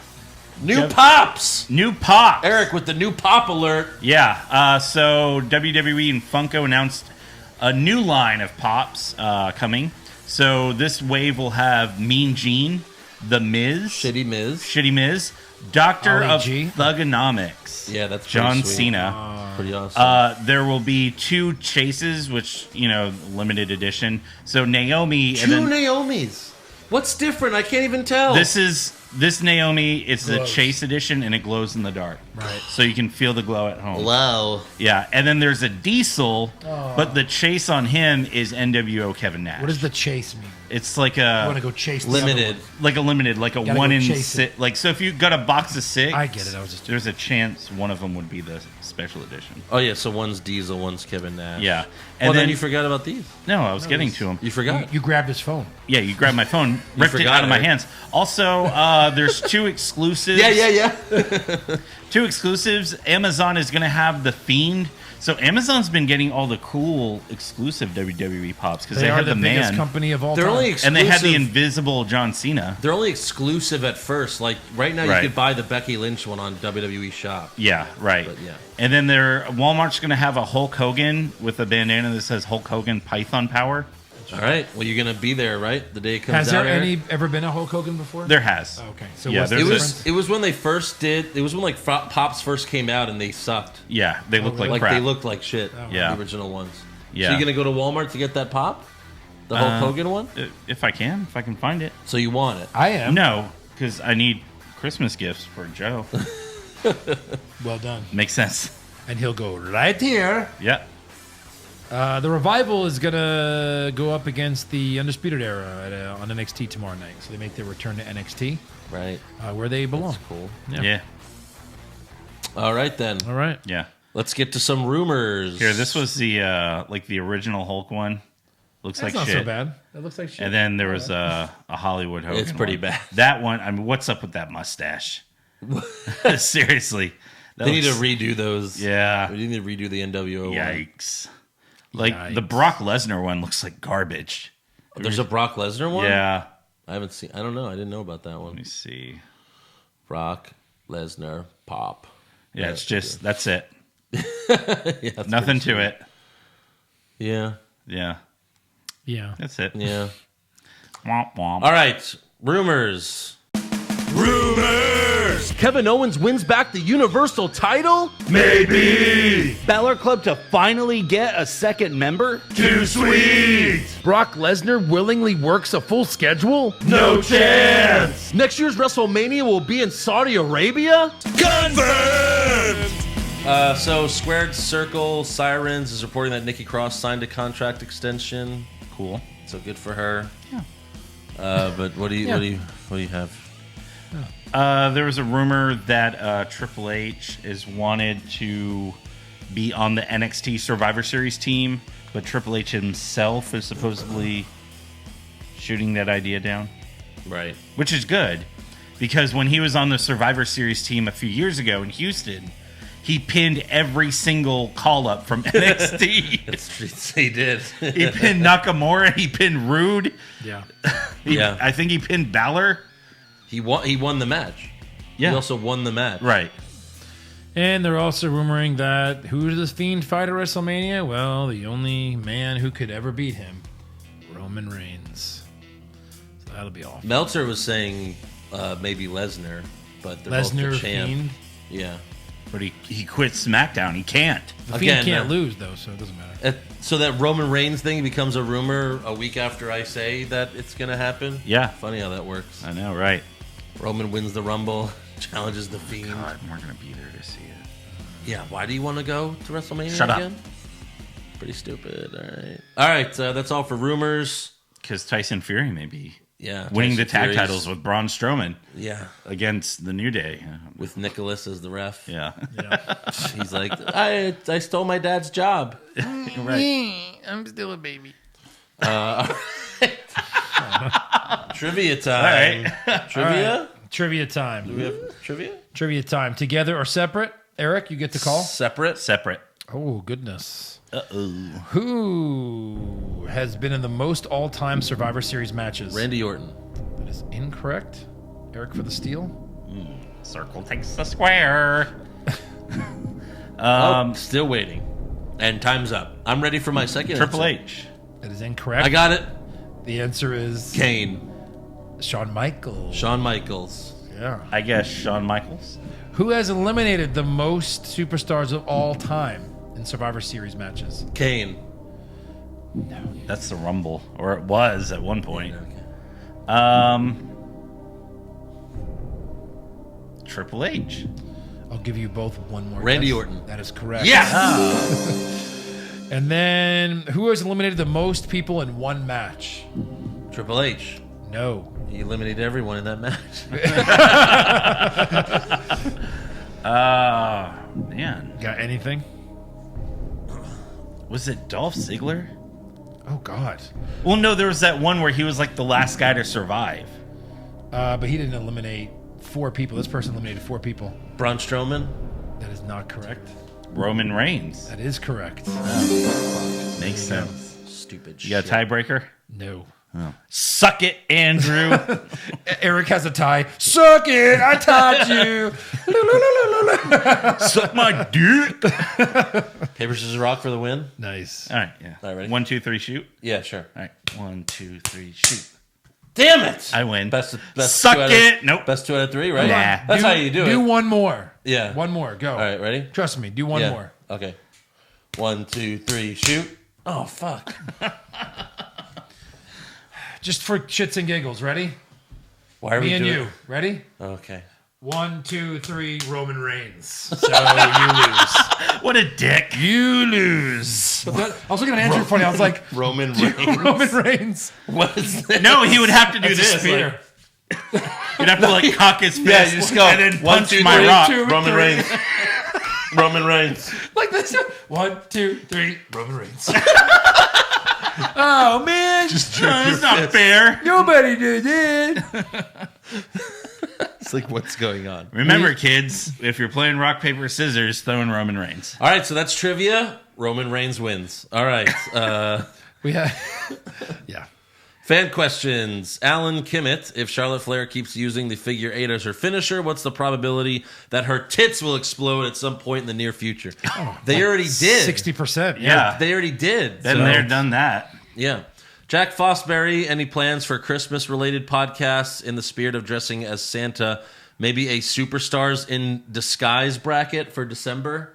New pops! New pop. Eric with the new pop alert. Yeah. So WWE and Funko announced a new line of pops coming. So this wave will have Mean Gene, The Miz, Shitty Miz, Doctor Ollie of G. Thugonomics. Yeah, that's pretty John sweet. Cena. Pretty awesome. There will be 2 chases, which, limited edition. So Naomi. Two and then Naomis. What's different? I can't even tell. This Naomi, it's the Glows. chase edition, and it glows in the dark. Right. So you can feel the glow at home. Wow. Yeah, and then there's a Diesel, but the chase on him is NWO Kevin Nash. What does the chase mean? It's like I want a to go chase the other Limited. one. like a Gotta 1 go in chase 6. Like, so if you got a box of 6, I get it. I was just. there's a chance one of them would be the special edition. Oh, yeah, so one's Diesel, one's Kevin Nash. Yeah, And and then you forgot about these. no, I was getting to him. You forgot. You grabbed his phone. Yeah, you grabbed my phone, ripped it forgot out of my it. hands. Also, there's 2 exclusives. Yeah. 2 exclusives. Amazon is going to have The Fiend. So Amazon's been getting all the cool exclusive WWE pops because they are had the the biggest man, company of all They're time. only and exclusive. they had the invisible John Cena. They're only exclusive at first. Like right now, Right. you could buy the Becky Lynch one on WWE Shop. Yeah, right. But, yeah. And then Walmart's going to have a Hulk Hogan with a bandana that says Hulk Hogan Python Power. All right. Well, you're gonna be there, right? The day it comes Has out. there Eric? ever been a Hulk Hogan before? There has. Okay. So Yeah, what's the there's It a- difference? was when they first did. It was when like Pops first came out and they sucked. Yeah, they look really? like Like crap. they looked like shit. Yeah. The original ones. Yeah. So you're gonna go to Walmart to get that pop, the Hulk Hogan one. If I can find it. So you want it? I am. No, because I need Christmas gifts for Joe. Well done. Makes sense. And he'll go right here. Yeah. The Revival is going to go up against the Undisputed Era on NXT tomorrow night. So they make their return to NXT, Right. where they belong. That's cool. Yeah. All right then. All right. Yeah. Let's get to some rumors. Here, this was the the original Hulk one. Looks That's like not shit. so bad. That looks like shit. And then there was a Hollywood Hogan. It's pretty one. bad. That one. I mean, what's up with that mustache? Seriously, that They need to looks- redo those. Yeah. We need to redo the NWO one. Yikes! Like the Yikes. Brock Lesnar one looks like garbage. There's a Brock Lesnar one? Yeah, I haven't seen. I don't know. I didn't know about that one. Let me see. Brock Lesnar pop. Yeah, it's just that's it. Yeah, that's Nothing to it. Yeah. Yeah, Yeah. that's it. Yeah. Womp womp. All right. Rumors. Kevin Owens wins back the Universal title? Maybe. Balor Club to finally get a second member? Too sweet. Brock Lesnar willingly works a full schedule? No chance. Next year's WrestleMania will be in Saudi Arabia? Confirmed. So Squared Circle Sirens is reporting that Nikki Cross signed a contract extension. Cool. So good for her. Yeah. But what do you have? There was a rumor that Triple H is wanted to be on the NXT Survivor Series team, but Triple H himself is supposedly shooting that idea down. Right. Which is good, because when he was on the Survivor Series team a few years ago in Houston, he pinned every single call-up from NXT. He did. He pinned Nakamura, he pinned Rude. Yeah. Yeah. I think he pinned Balor. He won the match. Yeah. He also won the match. Right. And they're also rumoring that who does Fiend fight at WrestleMania? Well, the only man who could ever beat him, Roman Reigns. So that'll be awful. Meltzer was saying maybe Lesnar, but they're both Lesnar, the champ. Fiend. Yeah. But he quit SmackDown. He can't. The Again, Fiend can't lose, though, so it doesn't matter. So that Roman Reigns thing becomes a rumor a week after I say that it's going to happen? Yeah. Funny how that works. I know, right? Roman wins the Rumble, challenges the Fiend. God, we're going to be there to see it. Yeah, why do you want to go to WrestleMania Shut up. again? Pretty stupid. All right. All right, that's all for rumors. Because Tyson Fury may be Yeah. winning Tyson the tag Fury's- table with Braun Strowman Yeah. against the New Day. With Nicholas as the ref. Yeah. He's like, I stole my dad's job. Right. I'm still a baby. Trivia time. All right. Trivia? Trivia time. Do we have trivia? Trivia time. Together or separate? Eric, you get to call. Separate? Separate. Oh, goodness. Uh-oh. Who has been in the most all-time Survivor Series matches? Randy Orton. That is incorrect. Eric for the steal. Circle takes the square. Still waiting. And time's up. I'm ready for my second Triple answer. H. That is incorrect. I got it. The answer is Kane. Shawn Michaels. Shawn Michaels. Yeah. I guess Shawn Michaels. Who has eliminated the most superstars of all time in Survivor Series matches? Kane. That's the Rumble. Or it was at one point. Triple H. I'll give you both one more Randy guess. Orton. That is correct. Yes! And then who has eliminated the most people in one match? Triple H. No. He eliminated everyone in that match. Man. Got anything? Was it Dolph Ziggler? Oh, God. Well, no, there was that one where he was like the last guy to survive. But he didn't eliminate 4 people. This person eliminated 4 people. Braun Strowman. That is not correct. Roman Reigns. That is correct. Makes sense. Stupid You shit. got a tiebreaker? No. Suck it, Andrew. Eric has a tie. Suck it! I tied you. Suck my dick. Paper, scissors, rock for the win? Nice. All right, yeah. All right, ready? 1, 2, 3, shoot. Yeah, sure. All right, 1, 2, 3, shoot. Damn it! I win. Best Suck 2 out it. Of, Nope. Best 2 out of 3, right? Nah. That's how you do it. Do one more. Yeah. One more. Go. All right, ready? Trust me. Do one Yeah. more. Okay. 1, 2, 3, shoot. Oh, fuck. Just for shits and giggles. Ready? Why are Me we and doing you. Ready? Okay. 1, 2, 3. Roman Reigns. So you lose. What a dick. You lose. But I was looking at Andrew funny. I was like, Roman Reigns. Roman Reigns. What is this? No, he would have to do It's a this. spear. Like, you'd have to like cock his fist Yeah, you just go, and then 1, punch 2, my 3, rock. 2, Roman 3. Reigns. Roman Reigns. Like this. 1, 2, 3. Roman Reigns. Oh, man. Just That's not fair. Nobody did it. It's like, what's going on? Remember, kids, if you're playing rock, paper, scissors, throw in Roman Reigns. All right, so that's trivia. Roman Reigns wins. All right. We have, yeah. Fan questions. Alan Kimmett, if Charlotte Flair keeps using the figure 8 as her finisher, what's the probability that her tits will explode at some point in the near future? They already did. 60%. Yeah. They already did. Been there, done that. Yeah. Jack Fosbury, any plans for Christmas-related podcasts in the spirit of dressing as Santa? Maybe a Superstars in Disguise bracket for December?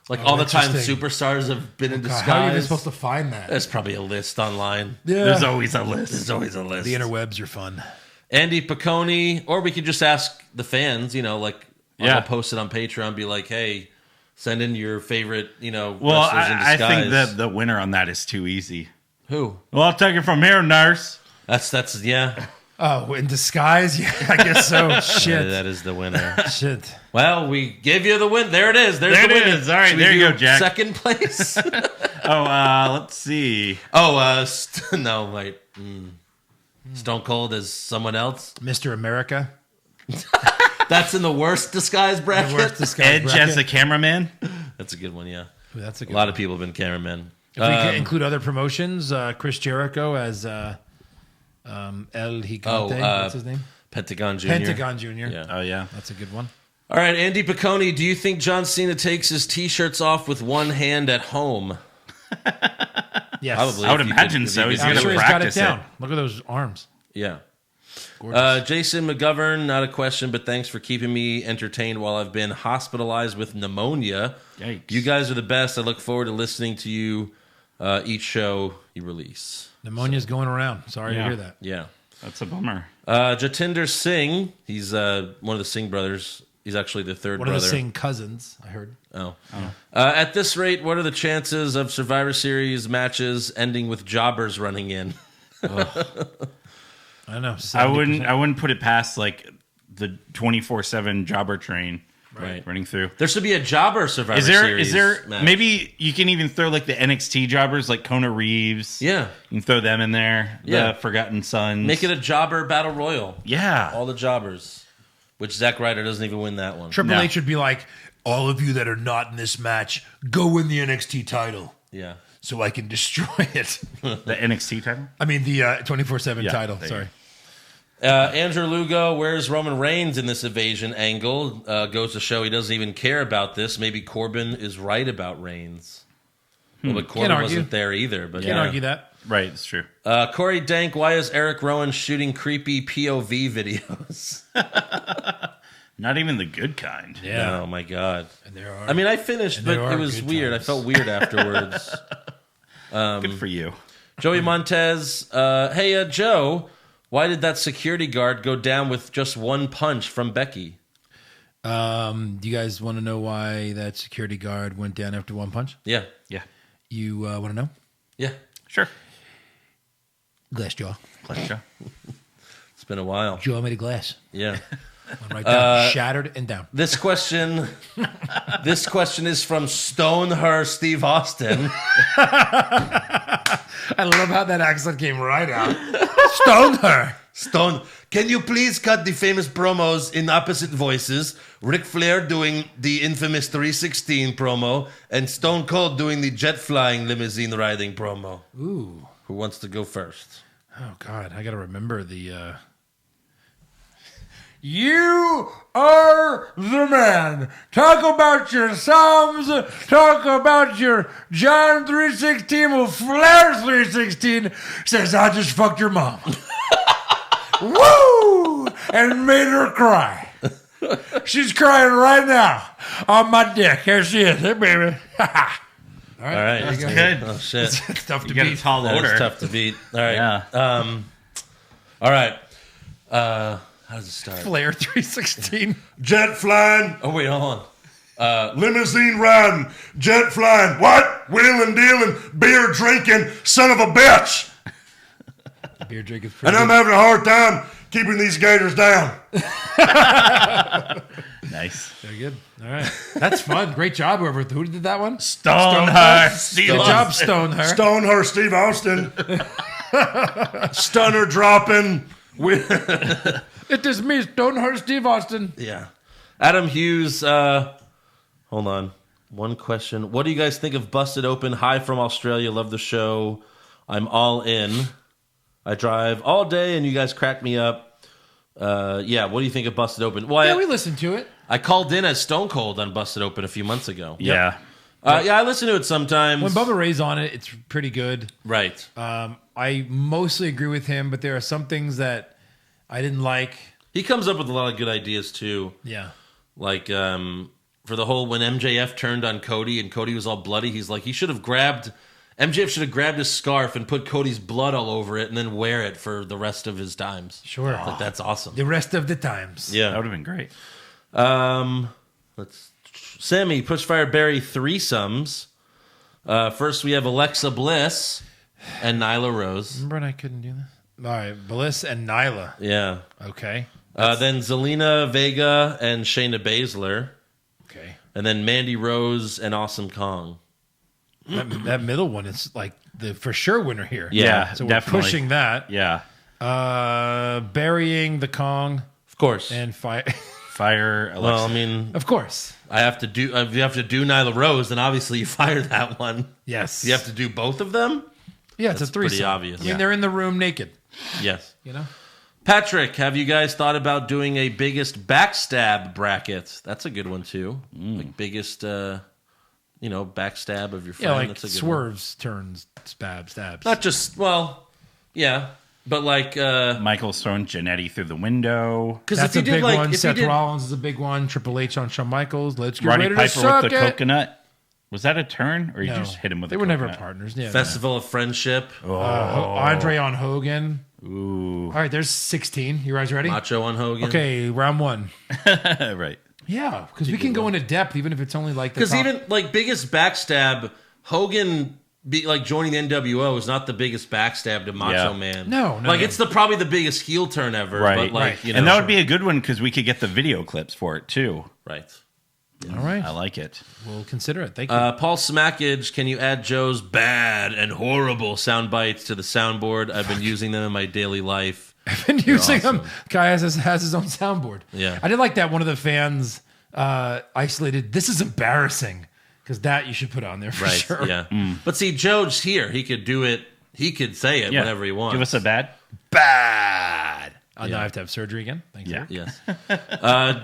Like all the time superstars have been in disguise. How are you even supposed to find that? There's probably a list online. Yeah. There's always a list. There's always a list. The interwebs are fun. Andy Piccone, or we could just ask the fans, I'll post it on Patreon, be like, hey, send in your favorite, Well, wrestlers in I disguise. think that the winner on that is too easy. Who? Well, I'll take it from here, nurse. That's yeah. Oh, in disguise? Yeah, I guess so. Shit. That is the winner. Shit. Well, we give you the win. There it is. There's There the it winner. is. All right, Should we there you do go, Jack. Second place. Let's see. No, wait. Stone Cold is someone else. Mr. America. That's in the worst disguise bracket. The worst disguise Edge bracket. as the cameraman. That's a good one. Yeah, Ooh, that's a good a lot one. of people have been cameramen. If we can include other promotions, Chris Jericho as El Gigante. What's his name? Pentagon Jr. Pentagon Jr. Yeah. Oh, yeah. That's a good one. All right, Andy Piccone, do you think John Cena takes his T-shirts off with one hand at home? Yes. Probably. I would if you imagine could- so. if you He's could I'm gonna do sure it. he's got it practice down. it. Look at those arms. Yeah. Gorgeous. Jason McGovern, not a question, but thanks for keeping me entertained while I've been hospitalized with pneumonia. Yikes. You guys are the best. I look forward to listening to you each show you release. Pneumonia's going around. Sorry to hear that. Yeah. That's a bummer. Jatinder Singh, he's one of the Singh brothers. He's actually the third One of brother. the Singh cousins, I heard. At this rate, what are the chances of Survivor Series matches ending with jobbers running in? I don't know. I 70%. wouldn't put it past like the 24/7 jobber train running through. There should be a jobber Survivor Series Is there match. maybe you can even throw like the NXT jobbers like Kona Reeves? Yeah. You can throw them in there. Yeah. The Forgotten Sons. Make it a jobber battle royal. Yeah. All the jobbers. Which Zack Ryder doesn't even win that one. Triple No. H would be like, all of you that are not in this match, go win the NXT title Yeah. so I can destroy it. The NXT title? I mean, the 24/7 Yeah, title. there you Sorry. Andrew Lugo, where's Roman Reigns in this evasion angle? Goes to show he doesn't even care about this. Maybe Corbin is right about Reigns. Well, but Corbin argue. wasn't there either. But Can't argue that. Right, it's true. Corey Dank, why is Eric Rowan shooting creepy POV videos? Not even the good kind. Yeah. Oh my god. And there are. I mean, I finished, And but there it are was good weird. times. I felt weird afterwards. Good for you. Joey Montez, hey Joe, why did that security guard go down with just one punch from Becky? Do you guys want to know why that security guard went down after one punch? Yeah, Yeah. You want to know? yeah. Sure. Glass jaw. Let's go. It's been a while. Jaw made of glass. Yeah. Went right down. Shattered and down. This question is from Stoneher Steve Austin. I love how that accent came right out. Stone her. Stone, can you please cut the famous promos in opposite voices? Ric Flair doing the infamous 316 promo, and Stone Cold doing the jet flying limousine riding promo. Ooh. Who wants to go first? Oh, God. I got to remember the... You are the man. Talk about your Psalms. Talk about your John 3:16. Well, Flair 3:16 says, I just fucked your mom. Woo! And made her cry. She's crying right now on my dick. Here she is. Hey, baby. All All right. That's good. Oh, shit. It's tough to You got a beat. tall That order. is tough to beat. All right. Yeah. All right. How does it start? Flair 3:16. Jet flying, Oh, wait, hold on. limousine riding, jet flying. What? Wheeling, dealing, beer drinking, son of a bitch. Beer drinking. And I'm having a hard time keeping these gators down. Nice. Very good. All right. That's fun. Great job, who did that one? Stonehurst. Steve Good job, Austin. Stonehurst. Stonehurst, Steve Austin. Stunner dropping. It is me, Stonehurst Steve Austin. Yeah. Adam Hughes, hold on. One question. What do you guys think of Busted Open? Hi from Australia. Love the show. I'm all in. I drive all day, and you guys crack me up. Yeah, what do you think of Busted Open? Well, we listened to it. I called in as Stone Cold on Busted Open a few months ago. Yeah. Yeah, I listen to it sometimes. When Bubba Ray's on it, it's pretty good. Right. I mostly agree with him, but there are some things that I didn't like. He comes up with a lot of good ideas, too. Yeah. Like, for the whole, when MJF turned on Cody and Cody was all bloody, he's like, MJF should have grabbed his scarf and put Cody's blood all over it and then wear it for the rest of his times. Sure. Like, that's awesome. The rest of the times. Yeah. That would have been great. Sammy, Pushfire Barry threesomes. First, we have Alexa Bliss and Nyla Rose. Remember when I couldn't do this? All right, Bliss and Nyla. Yeah. Okay. Then Zelina Vega and Shayna Baszler. Okay. And then Mandy Rose and Awesome Kong. That middle one is like the for sure winner here. Yeah, so definitely. we're pushing that. Yeah. Burying the Kong Of course. and fire. Fire Alexa. Well, I mean, Of course. I have to do. If you have to do Nyla Rose, then obviously you fire that one. Yes. You have to do both of them. Yeah, it's That's a threesome. pretty obvious. I mean, they're in the room naked. Yes. You know. Patrick, have you guys thought about doing a biggest backstab bracket? That's a good one too. Like biggest, backstab of your friend. Yeah, like That's a good swerves, turns, stabs. One. Not just yeah, but like Michael's throwing Jannetty through the window. because That's if a you did big like one. if Seth you did, Rollins is a big one. Triple H on Shawn Michaels. Let's get Roddy ready to Piper suck with the it. coconut. Was that a turn, or you No. just hit him with They a were coconut? never partners. Yeah. Festival of Friendship, Andre on Hogan. Ooh. All right, there's 16. You guys ready? Macho on Hogan. Okay, round one. Right. Yeah, because we can go into depth even if it's only like the Because top. even like biggest backstab, Hogan joining the NWO is not the biggest backstab to Macho Yeah. Man. No, like no. it's probably the biggest heel turn ever. Right. But like Right. you know, And that would be a good one because we could get the video clips for it too. right. All right, I like it. we'll consider it. Thank you. Paul Smackage, can you add Joe's bad and horrible sound bites to the soundboard? I've been using them in my daily life. I've been using awesome. them. Guy has his own soundboard. Yeah. I did like that one of the fans isolated. This is embarrassing because that you should put on there for Right. sure. Yeah. But see, Joe's here. He could do it. He could say it Yeah. whenever he wants. Give us a bad. Now I have to have surgery again. Thanks. Yeah. Yes.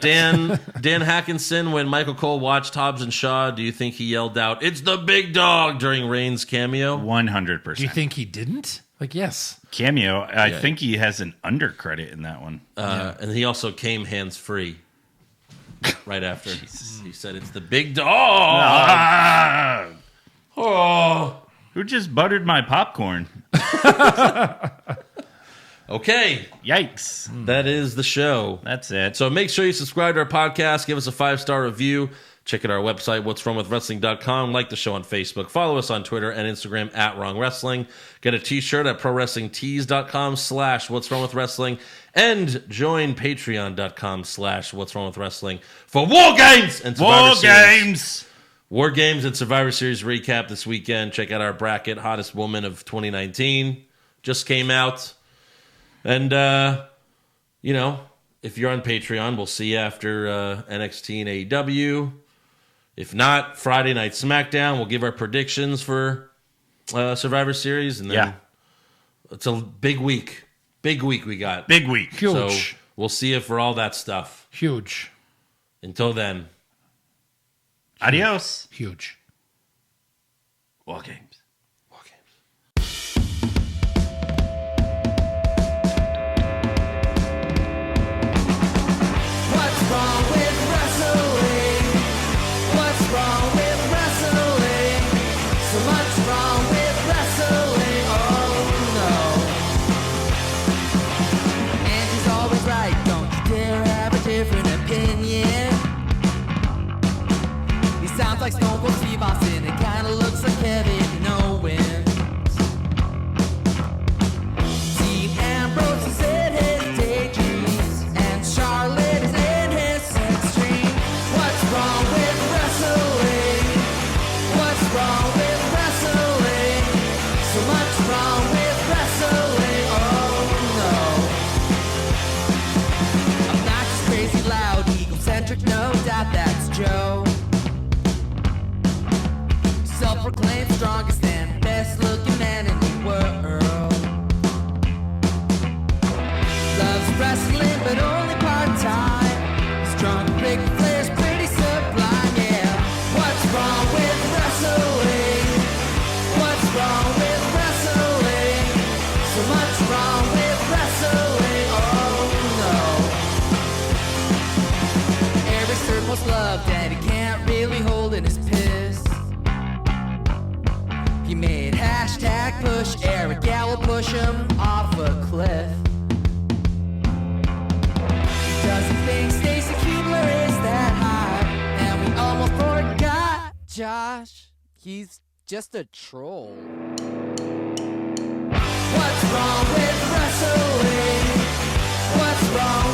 Dan Hackinson, when Michael Cole watched Hobbs and Shaw, do you think he yelled out, "It's the big dog" during Reigns' cameo? 100%. Do you think he didn't? Like, yes. Cameo? I think he has an under credit in that one. And he also came hands free right after. He said, "It's the big dog." Oh. Who just buttered my popcorn? Okay. Yikes. That is the show. That's it. So make sure you subscribe to our podcast. Give us a 5-star review. Check out our website, what'swrongwithwrestling.com. Like the show on Facebook. Follow us on Twitter and Instagram @WrongWrestling. Get a t-shirt at prowrestlingtees.com/what'swrongwithwrestling. And join patreon.com/what'swrongwithwrestling for War Games and Survivor War Series. Games. War Games and Survivor Series recap this weekend. Check out our bracket, Hottest Woman of 2019. Just came out. And, if you're on Patreon, we'll see you after NXT and AEW. If not, Friday Night SmackDown. We'll give our predictions for Survivor Series. And then it's a big week. Big week we got. Big week. Huge. So we'll see you for all that stuff. Huge. Until then. Adios. Huge. War Games. War Games. What's wrong with wrestling? What's wrong with wrestling? So much wrong with wrestling, oh no. And he's always right, don't you dare have a different opinion. He sounds like Stone Cold Steve Austin, it kinda looks like Kevin Owens. Dean Ambrose is in his daydreams, and Charlotte is in his sex dream. What's wrong with wrestling? What's wrong with wrestling? So much wrong with wrestling, oh no. Obnoxious, crazy, loud, egocentric, no doubt that's Joe. Self-proclaimed strongest and best looking man in the world. made. Hashtag push Eric, yeah, we'll push him off a cliff. Doesn't think Stacy Keebler is that high, and we almost forgot Josh. He's just a troll. What's wrong with wrestling? What's wrong